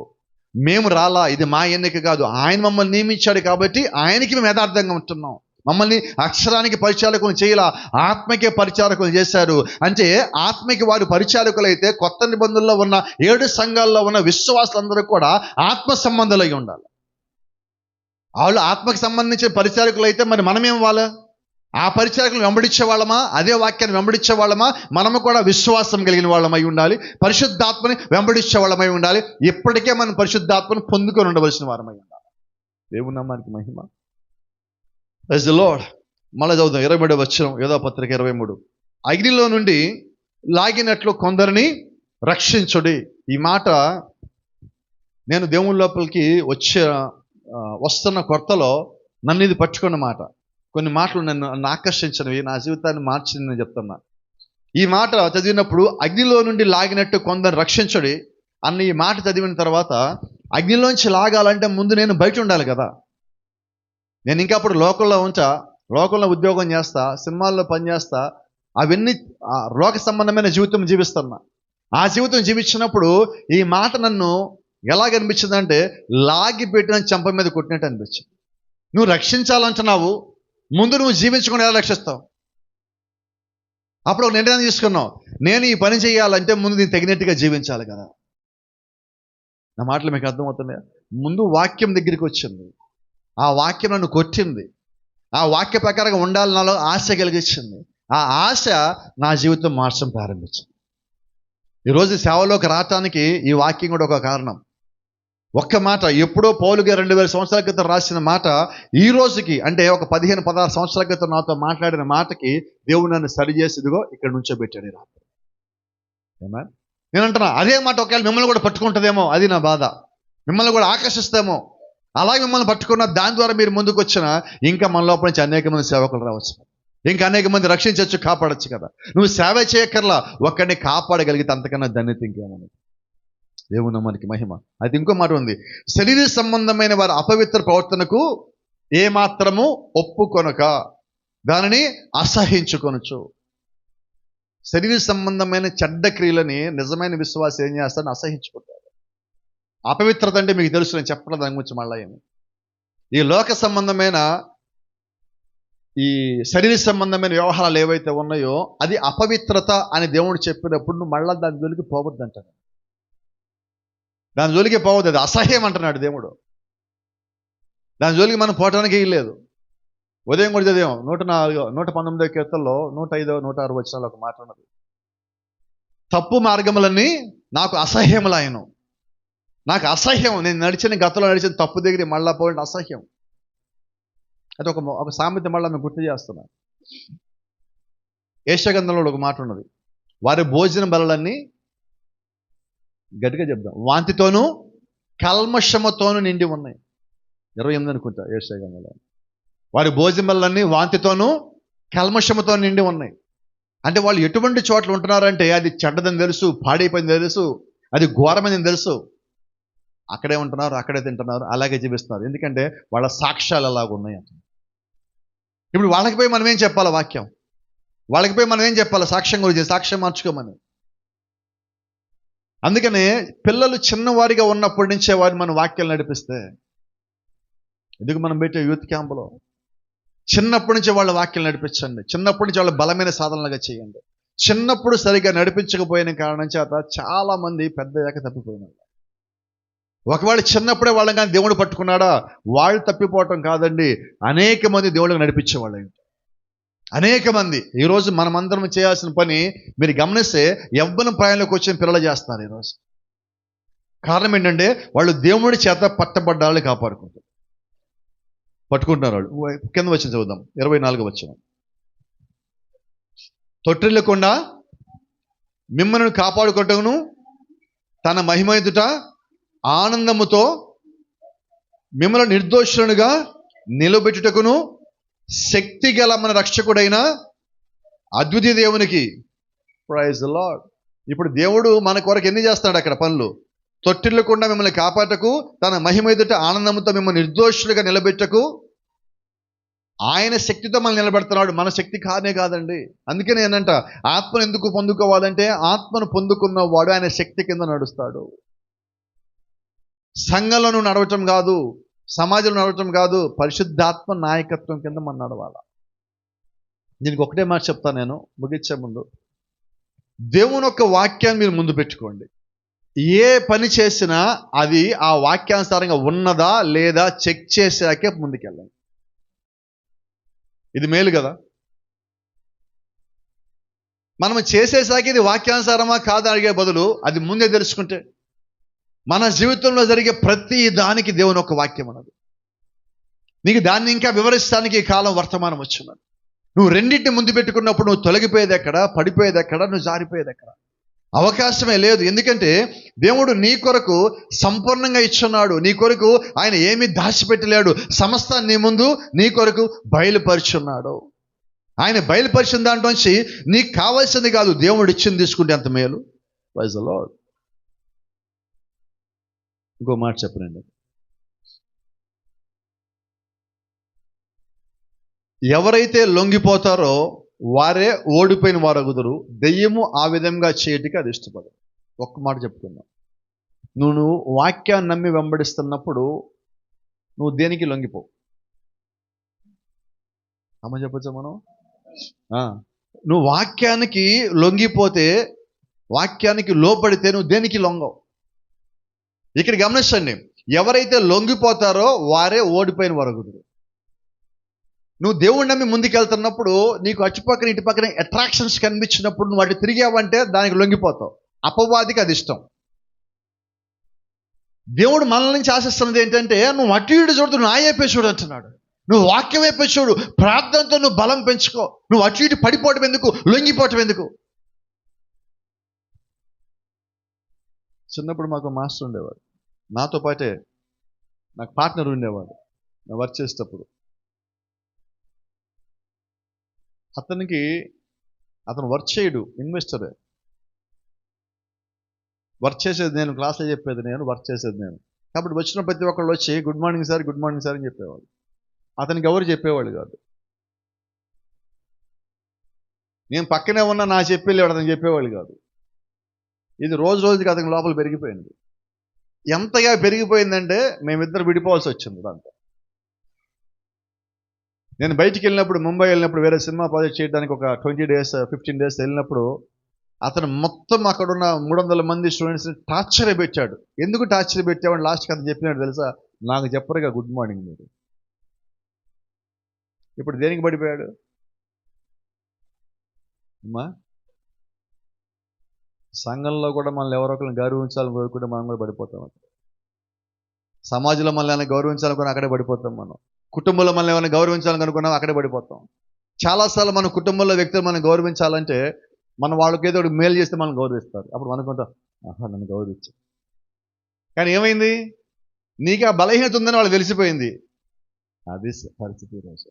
A: మేము రాలా, ఇది మా ఎన్నిక కాదు, ఆయన మమ్మల్ని నియమించాడు కాబట్టి ఆయనకి మేము యథార్థంగా ఉంటున్నాం. మమ్మల్ని అక్షరానికి పరిచారకులు చేయాల, ఆత్మకే పరిచారకులు చేశారు. అంటే ఆత్మకి వారు పరిచారకులు అయితే కొత్త నిబంధనలో ఉన్న 7 సంఘాల్లో ఉన్న విశ్వాసులందరూ కూడా ఆత్మ సంబంధులై ఉండాలి. వాళ్ళు ఆత్మకి సంబంధించిన పరిచారకులు అయితే మరి మనమేం వాళ్ళ? ఆ పరిచారకులు వెంబడించే వాళ్ళమా? అదే వాక్యాన్ని వెంబడించే వాళ్ళమా? మనము కూడా విశ్వాసం కలిగిన వాళ్ళమై ఉండాలి, పరిశుద్ధాత్మని వెంబడించే వాళ్ళమై ఉండాలి. ఇప్పటికే మనం పరిశుద్ధాత్మను పొందుకొని ఉండవలసిన వారమై ఉండాలి. దేవుని నామానికి మహిమ. Praise the lord. మళ్ళీ చదువుదాం 23వ వచనం, యోధా పత్రిక 23. అగ్నిలో నుండి లాగినట్లు కొందరిని రక్షించుడి. ఈ మాట నేను దేవుని లోపలికి వస్తున్న కొత్తలో నన్ను ఇది పట్టుకున్న మాట. కొన్ని మాటలు నన్ను ఆకర్షించినవి, నా జీవితాన్ని మార్చింది నేను చెప్తున్నా. ఈ మాట చదివినప్పుడు అగ్నిలో నుండి లాగినట్టు కొందరు రక్షించుడి అన్న ఈ మాట చదివిన తర్వాత, అగ్నిలోంచి లాగాలంటే ముందు నేను బయట ఉండాలి కదా. నేను ఇంకా అప్పుడు లోకంలో ఉద్యోగం చేస్తా, సినిమాల్లో పనిచేస్తా, అవన్నీ లోక సంబంధమైన జీవితం జీవిస్తున్నా. ఆ జీవితం జీవించినప్పుడు ఈ మాట నన్ను ఎలాగనిపించిందంటే లాగి పెట్టిన చెంప మీద కొట్టినట్టు అనిపించింది. నువ్వు రక్షించాలంటున్నావు, ముందు నువ్వు జీవించకుండా ఎలా రక్షిస్తావు? అప్పుడు ఒక నిర్ణయం తీసుకున్నావు, నేను ఈ పని చేయాలంటే ముందు నేను తగినట్టుగా జీవించాలి కదా. నా మాటలు మీకు అర్థమవుతున్నాయా? ముందు వాక్యం దగ్గరికి వచ్చింది, ఆ వాక్యం నన్ను కొట్టింది, ఆ వాక్య ప్రకారంగా ఉండాలి, నాలో ఆశ కలిగించింది. ఆ ఆశ నా జీవితం మార్చడం ప్రారంభించింది. ఈరోజు సేవలోకి రావటానికి ఈ వాక్యం కూడా ఒక కారణం. ఒక్క మాట ఎప్పుడో పౌలు గారు 2000 సంవత్సరాల క్రితం రాసిన మాట ఈ రోజుకి, అంటే ఒక 15-16 సంవత్సరాల క్రితం నాతో మాట్లాడిన మాటకి దేవుడు నన్ను సరి చేసి ఇదిగో ఇక్కడ నుంచోబెట్టాడు ఈ రాత్రి. ఏమా నేను అంటున్నా, అదే మాట ఒకవేళ మిమ్మల్ని కూడా పట్టుకుంటుందేమో, అది నా బాధ. మిమ్మల్ని కూడా ఆకర్షిస్తామో, అలాగే మిమ్మల్ని పట్టుకున్న దాని ద్వారా మీరు ముందుకు వచ్చిన ఇంకా మన లోపల నుంచి అనేక మంది సేవకులు రావచ్చు, ఇంకా అనేక మంది రక్షించవచ్చు, కాపాడచ్చు కదా. నువ్వు సేవ చేయక్కర్లా, ఒక్కడిని కాపాడగలిగితే అంతకన్నా ధన్యత ఇంకేమని. దేవుని నామానికి మహిమ. అయితే ఇంకో మాట ఉంది, శరీర సంబంధమైన వారి అపవిత్ర ప్రవర్తనకు ఏమాత్రము ఒప్పుకొనక దానిని అసహించుకొనొచ్చు. శరీర సంబంధమైన చెడ్డ క్రియలని నిజమైన విశ్వాసం ఏం చేస్తారని అసహించుకుంటారు. అపవిత్రత అంటే మీకు తెలుసు, నేను చెప్పడం దాని గురించి మళ్ళీ ఏమి. ఈ లోక సంబంధమైన ఈ శరీర సంబంధమైన వ్యవహారాలు ఏవైతే ఉన్నాయో అది అపవిత్రత అని దేవుడు చెప్పినప్పుడు నువ్వు మళ్ళా దాని జోలికి పోవద్దు అంటాడు. దాని జోలికి పోవద్దు, అది అసహ్యం అంటున్నాడు దేవుడు. దాని జోలికి మనం పోవటానికి లేదు. ఉదయం కూడా చదివాం 119వ కీర్తనలో 105, 106 వచనాలు ఒక మాట ఉన్నది, తప్పు మార్గములన్నీ నాకు అసహ్యములాయను. నాకు అసహ్యం, నేను గతంలో నడిచిన తప్పు దగ్గర మళ్ళా పోవడం అసహ్యం. అది ఒక సామెత మళ్ళీ మేము గుర్తు చేస్తున్నాం. యెషయా ఒక మాట ఉన్నది, వారి భోజన బలలన్నీ, గట్టిగా చెప్దాం, వాంతితోనూ కల్మషముతోనూ నిండి ఉన్నాయి. 28 అనుకుంటా యెషయా. వారి భోజన బలలన్నీ వాంతితోనూ కల్మషముతో నిండి ఉన్నాయి. అంటే వాళ్ళు ఎటువంటి చోట్ల ఉంటున్నారంటే అది చెడ్డదని తెలుసు, పాడైపోయింది తెలుసు, అది ఘోరమైనది తెలుసు, అక్కడే ఉంటున్నారు, అక్కడే తింటున్నారు, అలాగే జీవిస్తున్నారు. ఎందుకంటే వాళ్ళ సాక్ష్యాలు అలాగ ఉన్నాయి అంట. ఇప్పుడు వాళ్ళకి పోయి మనం ఏం చెప్పాలి? వాక్యం వాళ్ళకి పోయి మనం ఏం చెప్పాలి? సాక్ష్యం గురించి, సాక్ష్యం మార్చుకోమని. అందుకనే పిల్లలు చిన్నవారిగా ఉన్నప్పటి నుంచే వారిని మనం వాక్యాలు నడిపిస్తే, ఎందుకు మనం పెట్టే యూత్ క్యాంపులో చిన్నప్పటి నుంచి వాళ్ళ వాక్యాలు నడిపించండి. చిన్నప్పటి నుంచి వాళ్ళ బలమైన సాధనలుగా చేయండి. చిన్నప్పుడు సరిగ్గా నడిపించకపోయిన కారణం చేత చాలా మంది పెద్దయ్యాక తప్పిపోయినారు. ఒకవేళ చిన్నప్పుడే వాళ్ళని కానీ దేవుడు పట్టుకున్నాడా, వాళ్ళు తప్పిపోవటం కాదండి, అనేక మంది దేవుళ్ళకి నడిపించేవాళ్ళు. అనేక మంది. ఈరోజు మనమందరం చేయాల్సిన పని మీరు గమనిస్తే యవ్వన ప్రాయంలోకి వచ్చిన పిల్లలు చేస్తారు ఈరోజు. కారణం ఏంటంటే వాళ్ళు దేవుడి చేత పట్టబడ్డాలని పట్టుకుంటున్నారు వాళ్ళు. కింద వచ్చిన చదువుదాం, 24 వచనం. తొట్టిల్లకుండా మిమ్మల్ని కాపాడుకోవటమును తన మహిమ ఎదుట ఆనందముతో మిమ్మల్ని నిర్దోషులుగా నిలబెట్టుటకును శక్తి గల మన రక్షకుడైన అద్వితీయ దేవునికి ప్రైజ్ ది లార్డ్. ఇప్పుడు దేవుడు మన కొరకు ఎన్ని చేస్తాడు అక్కడ పనులు? తొట్టిల్లకుండా మిమ్మల్ని కాపాటకు, తన మహిమ ఎదుట ఆనందంతో మిమ్మల్ని నిర్దోషులుగా నిలబెట్టకు ఆయన శక్తితో మనల్ని నిలబెడుతున్నాడు. మన శక్తి కాదండి. అందుకే నేనంట, ఆత్మను ఎందుకు పొందుకోవాలంటే ఆత్మను పొందుకున్నవాడు ఆయన శక్తి కింద నడుస్తాడు. సంఘంలో నువ్వు నడవటం కాదు, సమాజంలో నడవటం కాదు, పరిశుద్ధాత్మ నాయకత్వం కింద మనం నడవాలి. దీనికి ఒకటే మాట చెప్తాను నేను ముగించే ముందు. దేవుని యొక్క వాక్యాన్ని మీరు ముందు పెట్టుకోండి. ఏ పని చేసినా అది ఆ వాక్యానుసారంగా ఉన్నదా లేదా చెక్ చేసాకే ముందుకెళ్ళండి. ఇది మేలు కదా. మనం చేసేసాక ఇది వాక్యానుసారమా కాదా అడిగే బదులు అది ముందే తెలుసుకుంటే మన జీవితంలో జరిగే ప్రతి దానికి దేవుని ఒక వాక్యం అన్నది. నీకు దాన్ని ఇంకా వివరించడానికి ఈ కాలం వర్తమానం వచ్చినది. నువ్వు రెండింటిని ముందు పెట్టుకున్నప్పుడు నువ్వు తొలగిపోయేది ఎక్కడ, పడిపోయేది ఎక్కడ, నువ్వు జారిపోయేది ఎక్కడ? అవకాశమే లేదు. ఎందుకంటే దేవుడు నీ కొరకు సంపూర్ణంగా ఇచ్చున్నాడు. నీ కొరకు ఆయన ఏమీ దాచిపెట్టలేడు. సమస్తాన్ని నీ ముందు నీ కొరకు బయలుపరుచున్నాడు. ఆయన బయలుపరిచిన దాంట్లోంచి నీకు కావాల్సింది కాదు, దేవుడు ఇచ్చింది తీసుకుంటే ఎంత మేలు. Praise the lord. ఇంకో మాట చెప్పనండి. ఎవరైతే లొంగిపోతారో వారే ఓడిపోయిన వారు అగుదురు. దెయ్యము ఆ విధంగా చేయటికి అది ఇష్టపడదు. ఒక్క మాట చెప్పుకుందాం. నువ్వు వాక్యాన్ని నమ్మి వెంబడిస్తున్నప్పుడు నువ్వు దేనికి లొంగిపోవు. అమ్మ చెప్పచ్చా మనం? నువ్వు వాక్యానికి లొంగిపోతే, వాక్యానికి లోపడితే నువ్వు దేనికి లొంగవు. ఇక్కడ గమనించండి, ఎవరైతే లొంగిపోతారో వారే ఓడిపోయిన వారు అగుదురు. నువ్వు దేవుణ్ణి నమ్మి ముందుకెళ్తున్నప్పుడు నీకు అటుపక్కన ఇటు పక్కన అట్రాక్షన్స్ కనిపించినప్పుడు నువ్వు వాటిని తిరిగావంటే దానికి లొంగిపోతావు. అపవాదికి అది ఇష్టం. దేవుడు మనల నుంచి ఆశిస్తున్నది ఏంటంటే నువ్వు అటు ఇటు చూడు, నా వైపే చూడు అంటున్నాడు. నువ్వు వాక్యం వైపే చూడు, ప్రార్థనతో నువ్వు బలం పెంచుకో. నువ్వు అటు ఇటు పడిపోవటం ఎందుకు, లొంగిపోవటం ఎందుకు? చిన్నప్పుడు మాకు మాస్టర్ ఉండేవాడు, నాతో పాటే నాకు పార్ట్నర్ ఉండేవాడు. నేను వర్క్ చేసేటప్పుడు అతను వర్క్ చేయడు, ఇన్వెస్టరే. వర్క్ చేసేది నేను, క్లాసులో చెప్పేది నేను, వర్క్ చేసేది నేను. కాబట్టి వచ్చిన ప్రతి ఒక్కళ్ళు వచ్చి good morning sir, good morning sir అని చెప్పేవాళ్ళు. అతనికి ఎవరు చెప్పేవాళ్ళు కాదు. నేను పక్కనే ఉన్నా నా చెప్పేవాడు, అతను చెప్పేవాళ్ళు కాదు. ఇది రోజు రోజుకి అతని లోపల పెరిగిపోయింది. ఎంతగా పెరిగిపోయిందంటే మేమిద్దరు విడిపోవాల్సి వచ్చింది. దాంతో నేను బయటికి వెళ్ళినప్పుడు, ముంబై వెళ్ళినప్పుడు, వేరే సినిమా ప్రాజెక్ట్ చేయడానికి ఒక 20 days 15 days వెళ్ళినప్పుడు అతను మొత్తం అక్కడున్న 300 మంది స్టూడెంట్స్ని టార్చర్ పెట్టాడు. ఎందుకు టార్చర్ పెట్టామని లాస్ట్కి అతను చెప్పినాడు తెలుసా? నాకు చెప్పరుగా గుడ్ మార్నింగ్ మీరు. ఇప్పుడు దేనికి పడిపోయాడు అమ్మా? సంఘంలో కూడా మనల్ని ఎవరొకరిని గౌరవించాలని కోరుకుంటే మనం కూడా పడిపోతాం. సమాజంలో మనల్ని గౌరవించాలనుకుని అక్కడే పడిపోతాం మనం. కుటుంబంలో మనల్ని ఏమైనా గౌరవించాలని అనుకున్నాం, అక్కడే పడిపోతాం. చాలాసార్లు మన కుటుంబంలో వ్యక్తులు మనం గౌరవించాలంటే మనం వాళ్ళకి ఏదో ఒకటి మేలు చేస్తే మనం గౌరవిస్తారు. అప్పుడు అనుకుంటాం, ఆహా నన్ను గౌరవించు. కానీ ఏమైంది? నీకు ఆ బలహీనత ఉందని వాళ్ళకి తెలిసిపోయింది. అది పరిస్థితి ఈరోజు.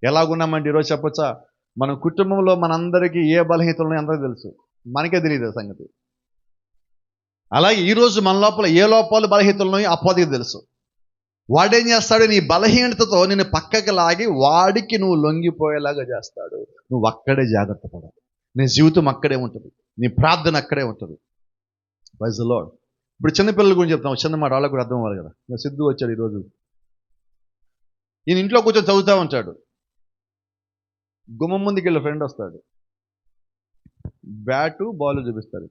A: ఎలాగున్నామంటే ఈరోజు చెప్పొచ్చా, మన కుటుంబంలో మనందరికీ ఏ బలహీనతలు ఉన్నాయో అందరికీ తెలుసు, మనకే తెలియదు సంగతి. అలాగే ఈరోజు మన లోపల ఏ లోపాలు బలహీనతలు ఉన్నాయో అపవాదికి తెలుసు. వాడేం చేస్తాడు? నీ బలహీనతతో నిన్ను పక్కకి లాగి వాడికి నువ్వు లొంగిపోయేలాగా చేస్తాడు. నువ్వు అక్కడే జాగ్రత్త పడాలి. నీ జీవితం అక్కడే ఉంటుంది, నీ ప్రార్థన అక్కడే ఉంటుంది. Praise the lord. ఇప్పుడు చిన్నపిల్లల గురించి చెప్తాం, చిన్న మాట వాళ్ళకు కూడా అర్థం అవ్వాలి కదా. సిద్ధు వచ్చాడు ఈరోజు, ఈయన ఇంట్లో కూర్చొని చదువుతూ ఉంటాడు. గుమ్మం ముందుకి వెళ్ళి ఫ్రెండ్ వస్తాడు, బ్యాటు బాల్ చూపిస్తాడు.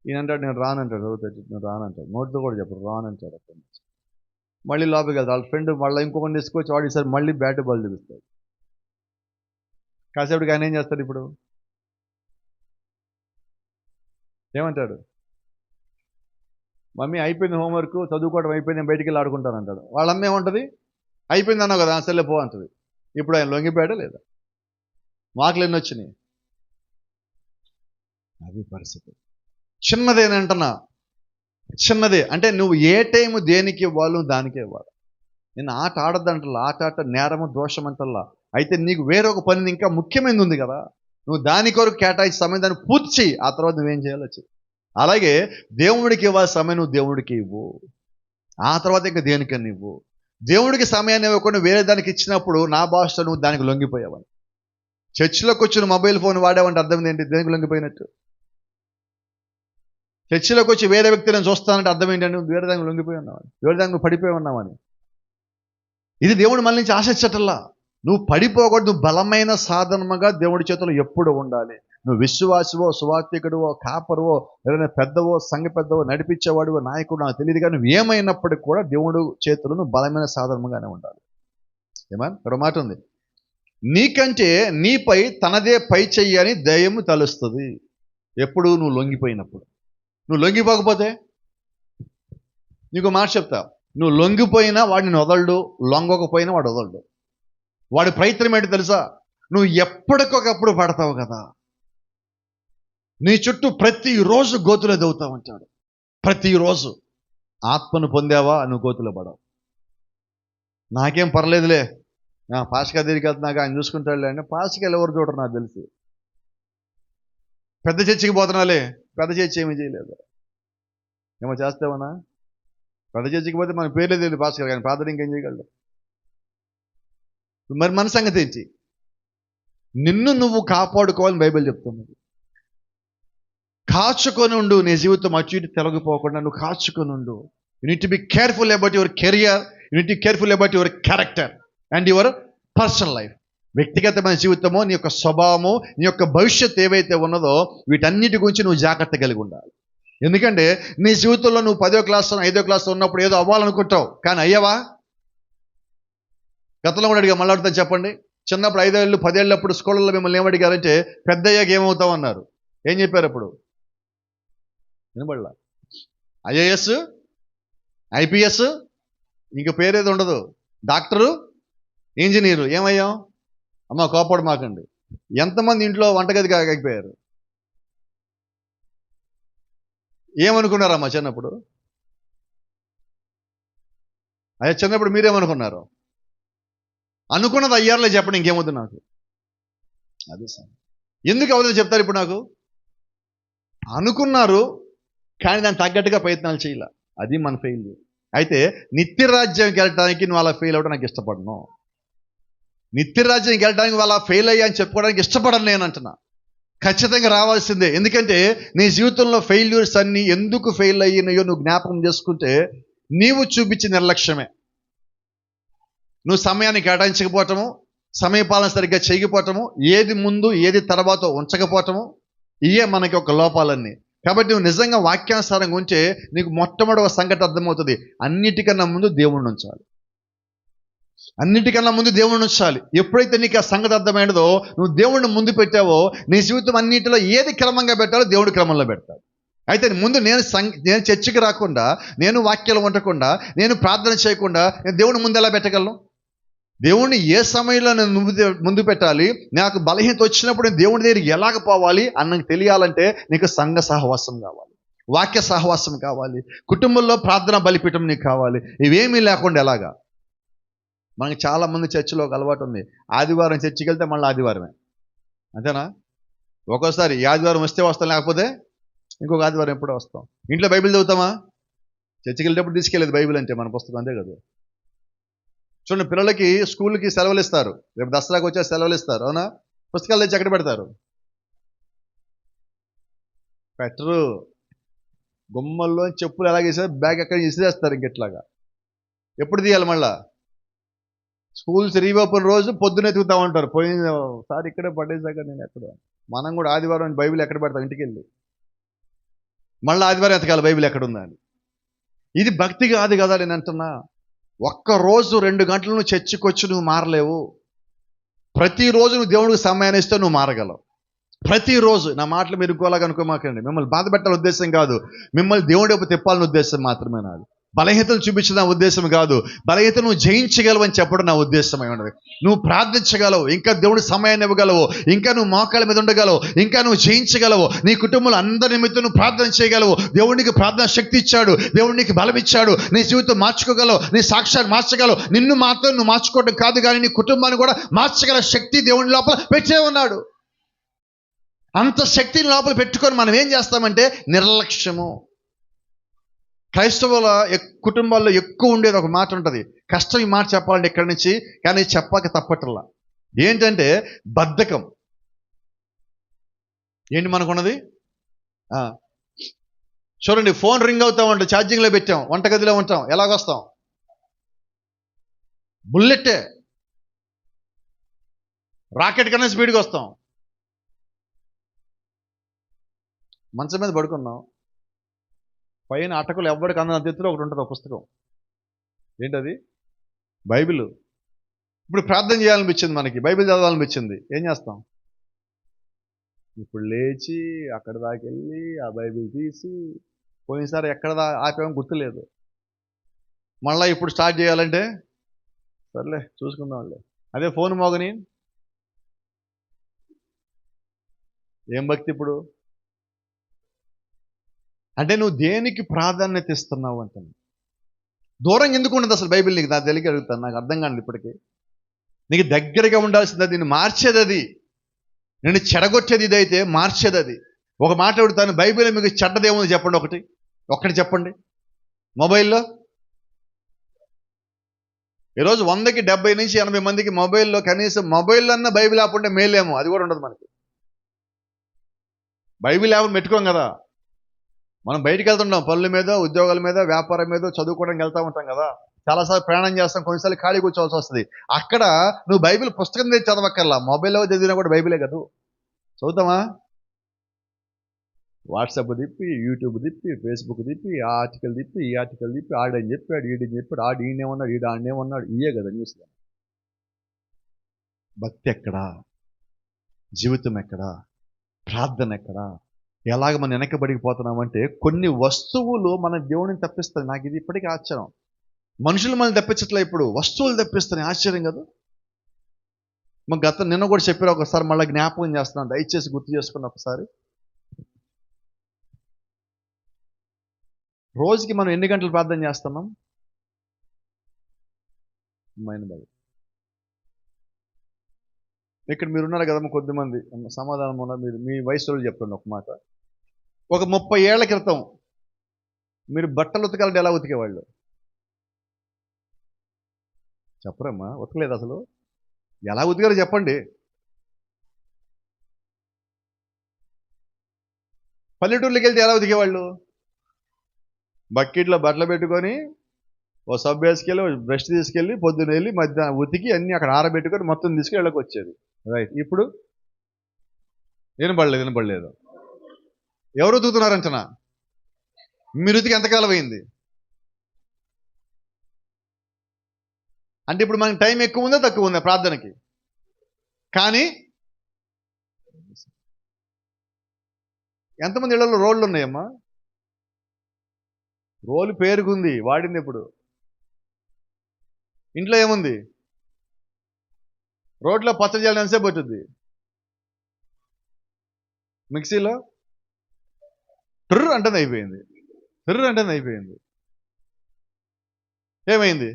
A: ఈయన అంటాడు నేను రానంటాడు, చదువుతాడు, నేను రానంటాడు, నోట్తో కూడా చెప్పడు, రానంటాడు. అక్కడి నుంచి మళ్ళీ లోపలికి వెళ్తాడు. వాళ్ళ ఫ్రెండ్ మళ్ళీ ఇంకొకటి తీసుకొచ్చి వాడు ఈసారి మళ్ళీ బ్యాటు బాల్ చూపిస్తాడు. కాసేపటికి ఆయన ఏం చేస్తాడు? ఇప్పుడు ఏమంటాడు? మమ్మీ అయిపోయింది హోంవర్క్, చదువుకోవడం అయిపోయింది, నేను బయటికి వెళ్ళి ఆడుకుంటాను అంటాడు. వాళ్ళమ్మ ఏమంటుంది? అయిపోయింది అన్నావు కదా, సర్లే పో అంటుంది. ఇప్పుడు ఆయన లొంగిపోయాడా లేదా? మాటలు ఎన్ని వచ్చినాయి? అది పరిస్థితి. చిన్నదేనంటున్నా, చిన్నదే అంటే నువ్వు ఏ టైము దేనికి ఇవ్వాలో దానికే ఇవ్వాలి. నేను ఆట ఆడద్దంటల్లా, ఆట నేరము దోషం అంటల్లా. అయితే నీకు వేరొక పని ఇంకా ముఖ్యమైనది ఉంది కదా, నువ్వు దాని కొరకు కేటాయించి సమయం దాన్ని పూర్తి చెయ్యి. ఆ తర్వాత నువ్వేం చేయాలో చెయ్యి. అలాగే దేవుడికి ఇవ్వాలి సమయం, నువ్వు దేవుడికి ఇవ్వు. ఆ తర్వాత ఇంకా దేనికన్నా ఇవ్వు. దేవుడికి సమయాన్ని ఇవ్వకుండా వేరే దానికి ఇచ్చినప్పుడు నా భాషలో నువ్వు దానికి లొంగిపోయావని. చర్చిలోకి వచ్చిన మొబైల్ ఫోన్ వాడావంటే అర్థం ఏంటి? దేనికి లొంగిపోయినట్టు. చర్చిలోకి వచ్చి వేరే వ్యక్తి నేను చూస్తానంటే అర్థం ఏంటంటే నువ్వు వేరే దానికి లొంగిపోయి ఉన్నావని, వేరే దానికి నువ్వు పడిపోయి ఉన్నావని. ఇది దేవుడు మన నుంచి ఆశించటల్లా. నువ్వు పడిపోకూడదు. నువ్వు బలమైన సాధనముగా దేవుడి చేతులు ఎప్పుడు ఉండాలి. నువ్వు విశ్వాసవో, సువార్థికుడువో, కాపరువో, ఏదైనా పెద్దవో, సంఘ పెద్దవో, నడిపించేవాడివో, నాయకుడు నాకు తెలియదు, కానీ నువ్వు ఏమైనప్పటికీ కూడా దేవుడు చేతులు నువ్వు బలమైన సాధనముగానే ఉండాలి. ఏమని ఒక మాట ఉంది, నీకంటే నీపై తనదే పై చెయ్యి అని దయ్యము తలుస్తుంది. ఎప్పుడు? నువ్వు లొంగిపోయినప్పుడు. నువ్వు లొంగిపోకపోతే నీకు మాట చెప్తా, నువ్వు లొంగిపోయినా వాడిని వదలడు, లొంగకపోయినా వాడు వదలడు. వాడి ప్రయత్నం ఏంటి తెలుసా? నువ్వు ఎప్పటికొకప్పుడు పడతావు కదా, నీ చుట్టూ ప్రతిరోజు గోతులో దవ్వుతావు అంటాడు. ప్రతిరోజు ఆత్మను పొందావా నువ్వు గోతులో పడవు. నాకేం పర్లేదులే, పాస్కా దగ్గరికి వెళ్తున్నాక ఆయన చూసుకుంటాడులే అంటే పాస్కాలు ఎవరు చూడరు నాకు తెలిసి. పెద్ద చర్చికి పోతున్నాలే, పెద్ద చర్చి ఏమీ చేయలేదు. ఏమో చేస్తావన్నా? పెద్ద చర్చికి పోతే మన పేర్లే తెలియదు పాస్కా, కానీ ప్రార్థన ఇంకేం చేయగలడు? మరి మన సంగతి ఏంటి? నిన్ను నువ్వు కాపాడుకోవాలని బైబిల్ చెప్తున్నది. కాచుకొని ఉండు, నీ జీవితం అటు ఇటు తొలగిపోకుండా నువ్వు కాచుకొని ఉండు. You need to be careful about your career, you need to careful about your character and your personal life. వ్యక్తిగతమైన జీవితమో, నీ యొక్క స్వభావము, నీ యొక్క భవిష్యత్తు ఏవైతే ఉన్నదో వీటన్నిటి గురించి నువ్వు జాగ్రత్త కలిగి ఉండాలి. ఎందుకంటే నీ జీవితంలో నువ్వు 10వ క్లాస్ 5వ క్లాస్ ఉన్నప్పుడు ఏదో అవ్వాలనుకుంటావు, కానీ అయ్యావా? గతంలో కూడా అడిగా, మళ్ళీ అడుగుతాను చెప్పండి. చిన్నప్పుడు 5 ఏళ్ళు 10 ఏళ్ళప్పుడు స్కూళ్ళలో మిమ్మల్ని ఏమడిగారంటే పెద్ద అయ్యాక ఏమవుతావు అన్నారు. ఏం చెప్పారు అప్పుడు? వినబడలా. ఐఏఎస్, ఐపీఎస్, ఇంక పేరేది ఉండదు, డాక్టరు, ఇంజనీరు. ఏమయ్యాం? అమ్మ కోపడు మాకండి. ఎంతమంది ఇంట్లో వంటగదికి ఆగిపోయారు? ఏమనుకున్నారమ్మా చిన్నప్పుడు? అయ్యా చిన్నప్పుడు మీరేమనుకున్నారు? అనుకున్నది అయ్యారులే చెప్పండి, ఇంకేమవుతుంది నాకు. అదే సార్, ఎందుకు అవలేదు చెప్తారు ఇప్పుడు నాకు? అనుకున్నారు కానీ దాన్ని తగ్గట్టుగా ప్రయత్నాలు చేయాల. అది మన ఫెయిల్. అయితే నిత్యరాజ్యానికి వెళ్ళడానికి నువ్వు అలా ఫెయిల్ అవ్వడం నాకు ఇష్టపడను. నిత్యరాజ్యానికి వెళ్ళడానికి అలా ఫెయిల్ అయ్యా అని చెప్పుకోవడానికి ఇష్టపడను నేను అంటున్నా. ఖచ్చితంగా రావాల్సిందే. ఎందుకంటే నీ జీవితంలో ఫెయిల్యూర్స్ అన్నీ ఎందుకు ఫెయిల్ అయ్యినాయో నువ్వు జ్ఞాపకం చేసుకుంటే నీవు చూపించిన నిర్లక్ష్యమే. నువ్వు సమయాన్ని కేటాయించకపోవటము, సమయపాలన సరిగ్గా చేయకపోవటము, ఏది ముందు ఏది తర్వాత ఉంచకపోవటము, ఇవే మనకి ఒక లోపాలన్నీ. కాబట్టి నువ్వు నిజంగా వాక్యానుసారంగా ఉంటే నీకు మొట్టమొదటి సంగతి అర్థమవుతుంది. అన్నిటికన్నా ముందు దేవుణ్ణి ఉంచాలి. అన్నిటికన్నా ముందు దేవుణ్ణి ఉంచాలి. ఎప్పుడైతే నీకు ఆ సంగతి అర్థమైనదో, నువ్వు దేవుణ్ణి ముందు పెట్టావో, నీ జీవితం అన్నిటిలో ఏది క్రమంగా పెట్టాలో దేవుడి క్రమంలో పెడతాడు. అయితే ముందు నేను చర్చికి రాకుండా, నేను వాక్యాలు ఉండకుండా, నేను ప్రార్థన చేయకుండా నేను దేవుని ముందు ఎలా పెట్టగలను? దేవుణ్ణి ఏ సమయంలో నేను ముందు పెట్టాలి, నాకు బలహీనత వచ్చినప్పుడు నేను దేవుని దగ్గరికి ఎలాగ పోవాలి అన్నకు తెలియాలంటే నీకు సంఘ సహవాసం కావాలి, వాక్య సహవాసం కావాలి, కుటుంబంలో ప్రార్థన బలిపీఠం నీకు కావాలి. ఇవేమీ లేకుండా ఎలాగా? మనకి చాలామంది చర్చిలో ఒక అలవాటు ఉంది, ఆదివారం చర్చికి వెళ్తే మళ్ళీ ఆదివారమే, అంతేనా? ఒక్కోసారి ఈ ఆదివారం వస్తే వస్తాం, లేకపోతే ఇంకొక ఆదివారం ఎప్పుడో వస్తాం. ఇంట్లో బైబిల్ చదువుతామా? చర్చికి వెళ్ళేటప్పుడు తీసుకెళ్ళేది బైబిల్ అంటే మన పుస్తకం, అంతే కదా. చూడండి, పిల్లలకి స్కూల్కి సెలవులు ఇస్తారు, రేపు దసరాకు వచ్చే సెలవులు ఇస్తారు, అవునా? పుస్తకాలు తెచ్చి ఎక్కడ పెడతారు? పెట్టరు. గుమ్మల్లో చెప్పులు ఎలాగేసారు, బ్యాగ్ ఎక్కడ ఇసిరేస్తారు ఇంకెట్లాగా. ఎప్పుడు తీయాలి మళ్ళా? స్కూల్స్ రీఓపెన్ రోజు పొద్దున్న ఎత్తుకుతా ఉంటారు, పోయిన సార్ ఇక్కడే పడేసాక నేను ఎక్కడ. మనం కూడా ఆదివారం బైబిల్ ఎక్కడ పెడతాం? ఇంటికి వెళ్ళి మళ్ళీ ఆదివారం ఎతకాలి బైబిల్ ఎక్కడ ఉందా అని. ఇది భక్తి కాదు కదా నేను అంటున్నా. ఒక్కరోజు 2 గంటలు నువ్వు చర్చికి వచ్చి నువ్వు మారలేవు. ప్రతిరోజు నువ్వు దేవుడికి సమయాన్ని ఇస్తే నువ్వు మారగలవు. ప్రతిరోజు. నా మాటలు మీరు ఇంకోలాగా అనుకోమాకండి, మిమ్మల్ని బాధ పెట్టాలని ఉద్దేశం కాదు, మిమ్మల్ని దేవుడి వైపు తిప్పాలని ఉద్దేశం మాత్రమే నాది. బలహీనతలు చూపించిన ఉద్దేశం కాదు, బలహీనత నువ్వు జయించగలవని చెప్పడం నా ఉద్దేశమై ఉన్నది. నువ్వు ప్రార్థించగలవు, ఇంకా దేవుడి సమయాన్ని ఇవ్వగలవు, ఇంకా నువ్వు మోకాళ్ళ మీద ఉండగలవు, ఇంకా నువ్వు జయించగలవు, నీ కుటుంబంలో అందరి నిమిత్తం నువ్వు ప్రార్థన చేయగలవు. దేవుడికి ప్రార్థన శక్తి ఇచ్చాడు, దేవుడికి బలం ఇచ్చాడు, నీ జీవితం మార్చుకోగలవు, నీ సాక్ష్యాన్ని మార్చగలవు. నిన్ను మాత్రం నువ్వు మార్చుకోవడం కాదు, కానీ నీ కుటుంబాన్ని కూడా మార్చగల శక్తి దేవుని లోపల పెట్టే ఉన్నాడు. అంత శక్తిని లోపల పెట్టుకొని మనం ఏం చేస్తామంటే నిర్లక్ష్యము. క్రైస్తవుల కుటుంబాల్లో ఎక్కువ ఉండేది ఒక మాట ఉంటుంది, కష్టం ఈ మాట చెప్పాలంటే ఇక్కడి నుంచి, కానీ చెప్పక తప్పట్లా. ఏంటంటే బద్ధకం. ఏంటి మనకున్నది? చూడండి, ఫోన్ రింగ్ అవుతా ఉంటాం, ఛార్జింగ్లో పెట్టాం, వంటగదిలో ఉంటాం, ఎలాగొస్తాం? బుల్లెట్టే, రాకెట్ కన్నా స్పీడ్గా వస్తాం. మంచం మీద పడుకున్నాం, పైన అటకులు ఎవ్వడికి అందనంత ఎత్తులో ఒకటి ఉంటుంది, ఒక పుస్తకం. ఏంటది? బైబిల్. ఇప్పుడు ప్రార్థన చేయాలనిపించింది, మనకి బైబిల్ చదవాలనిపించింది, ఏం చేస్తాం? ఇప్పుడు లేచి అక్కడ దాకెళ్ళి ఆ బైబిల్ తీసి, పోయినసారి ఎక్కడ ఆపామో గుర్తులేదు, మళ్ళీ ఇప్పుడు స్టార్ట్ చేయాలంటే సర్లే చూసుకుందాంలే. అదే ఫోన్ మోగని ఏం భక్తి ఇప్పుడు? అంటే నువ్వు దేనికి ప్రాధాన్యత ఇస్తున్నావు అంటాను. దూరంగా ఎందుకు ఉండదు అసలు బైబిల్? నీకు నాకు తెలియక అడుగుతాను, నాకు అర్థం కాదు ఇప్పటికీ. నీకు దగ్గరగా ఉండాల్సింది, దీన్ని మార్చేది అది, నేను చెడగొట్టేది ఇదైతే మార్చేది అది. ఒక మాట అడుగుతాను, బైబిల్ మీకు చెడ్డదేముంది చెప్పండి, ఒక్కటి చెప్పండి. మొబైల్లో ఈరోజు 100కి 70 నుంచి 80 మందికి మొబైల్లో, కనీసం మొబైల్లో అన్న బైబిల్ యాప్ ఉంటే మేలేమో, అది కూడా ఉండదు మనకి. బైబిల్ యాప్ పెట్టుకోం కదా. మనం బయటికి వెళ్తుంటాం, పనుల మీద, ఉద్యోగాల మీద, వ్యాపారం మీద, చదువుకోవడానికి వెళ్తూ ఉంటాం కదా. చాలాసార్లు ప్రయాణం చేస్తాం, కొన్నిసార్లు ఖాళీ కూర్చోవాల్సి వస్తుంది. అక్కడ నువ్వు బైబిల్ పుస్తకం తెచ్చి చదవక్కర్లా, మొబైల్లో చదివినా కూడా బైబిలే కదా. చదువుతామా? వాట్సాప్ తిప్పి, యూట్యూబ్ తిప్పి, ఫేస్బుక్ తిప్పి, ఆ ఆర్టికల్ తిప్పి, ఈ ఆర్టికల్ తిప్పి, ఆడని చెప్పాడు, ఈడని చెప్పాడు, ఆడు ఈయనేమన్నాడు, ఈడు ఆడనేమన్నాడు, ఇయే కదా న్యూస్లో. భక్తి ఎక్కడా? జీవితం ఎక్కడా? ప్రార్థన ఎక్కడా? ఎలాగ మనం వెనకబడిపోతున్నామంటే, కొన్ని వస్తువులు మన దేవుడిని తప్పిస్తాయి. నాకు ఇది ఇప్పటికీ ఆశ్చర్యం. మనుషులు మనల్ని తప్పించట్లే, ఇప్పుడు వస్తువులు తప్పిస్తాయి. ఆశ్చర్యం కదా. నిన్న కూడా చెప్పారు, ఒకసారి మళ్ళీ జ్ఞాపకం చేస్తున్నాను, దయచేసి గుర్తు చేసుకున్న ఒకసారి. రోజుకి మనం ఎన్ని గంటలు ప్రార్థన చేస్తున్నాం? ఇక్కడ మీరున్నారు కదమ్మా, కొద్దిమంది సమాధానం ఉన్నారు, మీరు మీ వయసులో చెప్పండి ఒక మాట. ఒక 30 ఏళ్ల క్రితం మీరు బట్టలు ఉతకాలంటే ఎలా ఉతికేవాళ్ళు? చెప్పరమ్మా, ఉతకలేదు అసలు. ఎలా ఉతికారో చెప్పండి. పల్లెటూర్లోకి వెళ్తే ఎలా ఉతికేవాళ్ళు? బకెట్లో బట్టలు పెట్టుకొని, ఓ సబ్బు వేసుకెళ్ళి, బ్రష్ తీసుకెళ్ళి, పొద్దున్న వెళ్ళి మధ్యాహ్నం ఉతికి అన్నీ అక్కడ ఆరబెట్టుకొని మొత్తం తీసుకెళ్ళి ఇళ్ళకి వచ్చేది. రైట్. ఇప్పుడు వినపడలేదు. ఎవరు ఉతుకుతున్నారంటనా? మీరు ఉతికి ఎంతకాలం అయింది? అంటే ఇప్పుడు మనకి టైం ఎక్కువ ఉందా తక్కువ ఉందా ప్రార్థనకి? కానీ ఎంతమంది ఇళ్లలో రోడ్లు ఉన్నాయమ్మా? రోలు పేరుకుంది, వాడింది ఇప్పుడు. ఇంట్లో ఏముంది? రోడ్లో పచ్చడి చేయాలని ఎంతసేపు పట్టుద్ది? మిక్సీలో ట్రర్ అంటుంది అయిపోయింది. ట్రర్ అంటుంది అయిపోయింది. ఏమైంది?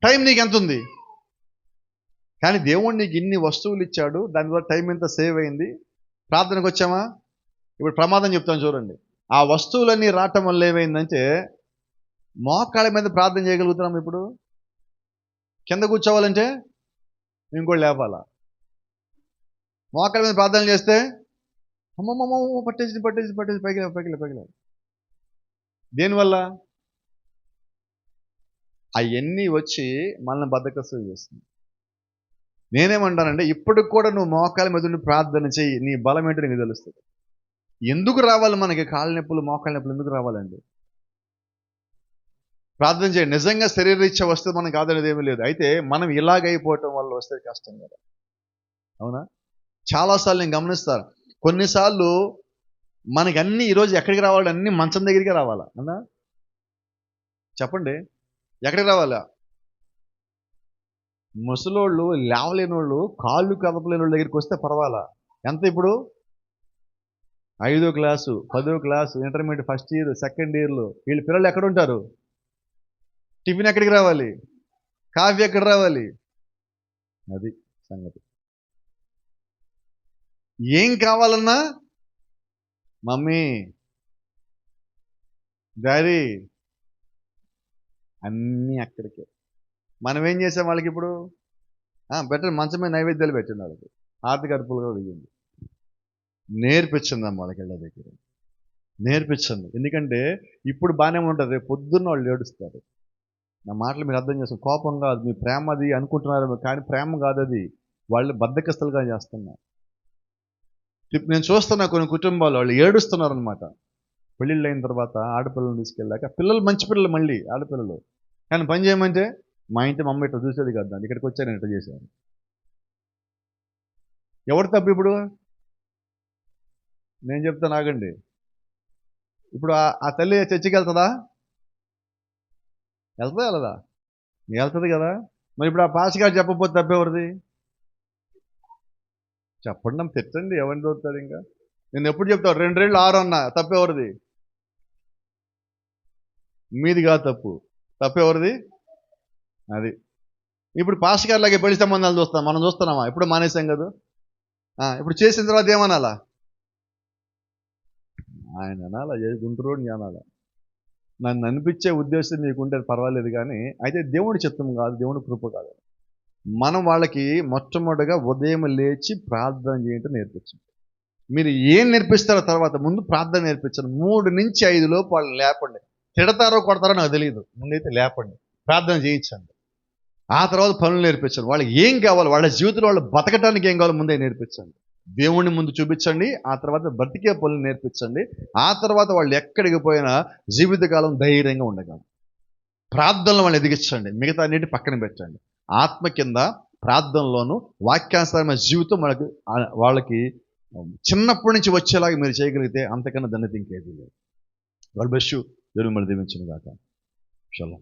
A: టైం నీకు ఎంత ఉంది? కానీ దేవుడు నీకు ఇన్ని వస్తువులు ఇచ్చాడు, దాని ద్వారా టైం ఎంత సేవ్ అయింది. ప్రార్థనకు వచ్చామా? ఇప్పుడు ప్రమాదం చెప్తాను చూడండి. ఆ వస్తువులన్నీ రావటం వల్ల ఏమైందంటే మోకాళ్ళ మీద ప్రార్థన చేయగలుగుతున్నాం. ఇప్పుడు కింద కూర్చోవాలంటే ఇంకోటి లేపాలా. మోకాళ్ళ మీద ప్రార్థన చేస్తే అమ్మమ్మమ్మ పట్టేసి పైకి. దేనివల్ల? అవన్నీ వచ్చి మనల్ని బద్ధకస్తులు చేస్తుంది. నేనేమంటానంటే ఇప్పటికి కూడా నువ్వు మోకాళ్ళ మీద ఉండి ప్రార్థన చెయ్యి, నీ బలం ఏంటో నీకు తెలుస్తుంది. ఎందుకు రావాలి మనకి కాళ్ళ నొప్పులు, మోకాళ్ళ నొప్పులు ఎందుకు రావాలండి? ప్రార్థన చేయండి. నిజంగా శరీరరీత్యా వస్తే మనం కాదనేది ఏమీ లేదు. అయితే మనం ఇలాగైపోవటం వల్ల వస్తే కష్టం కదా. అవునా? చాలాసార్లు నేను గమనిస్తాను, కొన్నిసార్లు మనకి అన్నీ ఈరోజు ఎక్కడికి రావాలి? అన్నీ మంచం దగ్గరికే రావాలా? అవునా? చెప్పండి, ఎక్కడికి రావాలా? ముసలోళ్ళు, లేవలేని వాళ్ళు, కాళ్ళు కదపలేని వాళ్ళ దగ్గరికి వస్తే పర్వాలా. ఎంత ఇప్పుడు? 5వ క్లాసు, 10వ class, intermediate first year, second ఇయర్లు, వీళ్ళ పిల్లలు ఎక్కడ ఉంటారు? టిఫిన్ ఎక్కడికి రావాలి? కాఫీ ఎక్కడ రావాలి? అది సంగతి. ఏం కావాలన్నా మమ్మీ, డాడీ, అన్నీ అక్కడికే. మనం ఏం చేసాం వాళ్ళకి ఇప్పుడు? బెటర్ మంచం మీద నైవేద్యాలు పెట్టింది వాళ్ళకి, ఆర్థిక అదుపులు కూడా దిగింది. నేర్పించిందమ్మ వాళ్ళకి, వెళ్ళ దగ్గర నేర్పించండి. ఎందుకంటే ఇప్పుడు బాగానే ఉంటుంది, రేపు పొద్దున్న వాళ్ళు ఏడుస్తారు. నా మాటలు మీరు అర్థం చేసుకోండి. కోపం కాదు, మీ ప్రేమ అది అనుకుంటున్నారు, కానీ ప్రేమ కాదు అది. వాళ్ళు బద్ధకస్తులుగా చేస్తున్నారు. నేను చూస్తున్నా కొన్ని కుటుంబాలు వాళ్ళు ఏడుస్తున్నారు అనమాట. పెళ్ళిళ్ళు అయిన తర్వాత ఆడపిల్లలను తీసుకెళ్ళాక, పిల్లలు మంచి పిల్లలు, మళ్ళీ ఆడపిల్లలు, కానీ పని చేయమంటే మా ఇంటి మమ్మీ ఇట్లా చూసేది కదా, ఇక్కడికి వచ్చా నేను ఇట్లా చేశాను. ఎవరు తప్పు ఇప్పుడు? నేను చెప్తాను ఆగండి. ఇప్పుడు ఆ తల్లి చర్చికి వెళ్తుందా? వెళ్ళదా? వెళ్తుంది కదా. మరి ఇప్పుడు ఆ పాస్ గారు చెప్పకపోతే తప్పేవరిది? చెప్పండి, నమ్మ తిట్టండి, ఎవరిని చదువుతారు ఇంకా. నేను ఎప్పుడు చెప్తాను 2 రెళ్ళు 6 అన్నా, తప్పేవరిది? మీది కాదు తప్పు, తప్పేవరిది? అది. ఇప్పుడు పాస్ గారి లాగే పెళ్లి సంబంధాలు చూస్తాం, మనం చూస్తున్నామా? ఇప్పుడు మానేసాం కదా. ఇప్పుడు చేసిన తర్వాత ఏమనాలా? ఆయన అనాలా, గుంటూరు అనాలా. నన్ను అనిపించే ఉద్దేశం నీకుంటే పర్వాలేదు, కానీ అయితే దేవుడి చిత్తం కాదు, దేవుడి కృప కాదు. మనం వాళ్ళకి మొట్టమొదటిగా ఉదయం లేచి ప్రార్థన చేయటం నేర్పించండి. మీరు ఏం నేర్పిస్తారో తర్వాత ముందు ప్రార్థన నేర్పించండి. 3 నుంచి 5 లోపు వాళ్ళని లేపండి. తిడతారో కొడతారో నాకు తెలియదు, ముందైతే లేపండి, ప్రార్థన చేయించండి. ఆ తర్వాత పనులు నేర్పించండి. వాళ్ళకి ఏం కావాలి, వాళ్ళ జీవితంలో వాళ్ళు బతకటానికి ఏం కావాలో ముందే నేర్పించండి. దేవుణ్ణి ముందు చూపించండి, ఆ తర్వాత బ్రతికే పనులు నేర్పించండి. ఆ తర్వాత వాళ్ళు ఎక్కడికి పోయినా జీవితకాలం ధైర్యంగా ఉండగలరు. ప్రార్థనలు వాళ్ళు ఎదిగించండి, మిగతా అన్నిటి పక్కన పెట్టండి. ఆత్మ కింద ప్రార్థనలోను వాక్యానుసారమైన జీవితం వాళ్ళకి చిన్నప్పటి నుంచి వచ్చేలాగా మీరు చేయగలిగితే అంతకన్నా ధన్యత ఇంకేది లేదు. God bless you. దేవుడు మిమ్మల్ని దీవించును గాక. షలోమ్.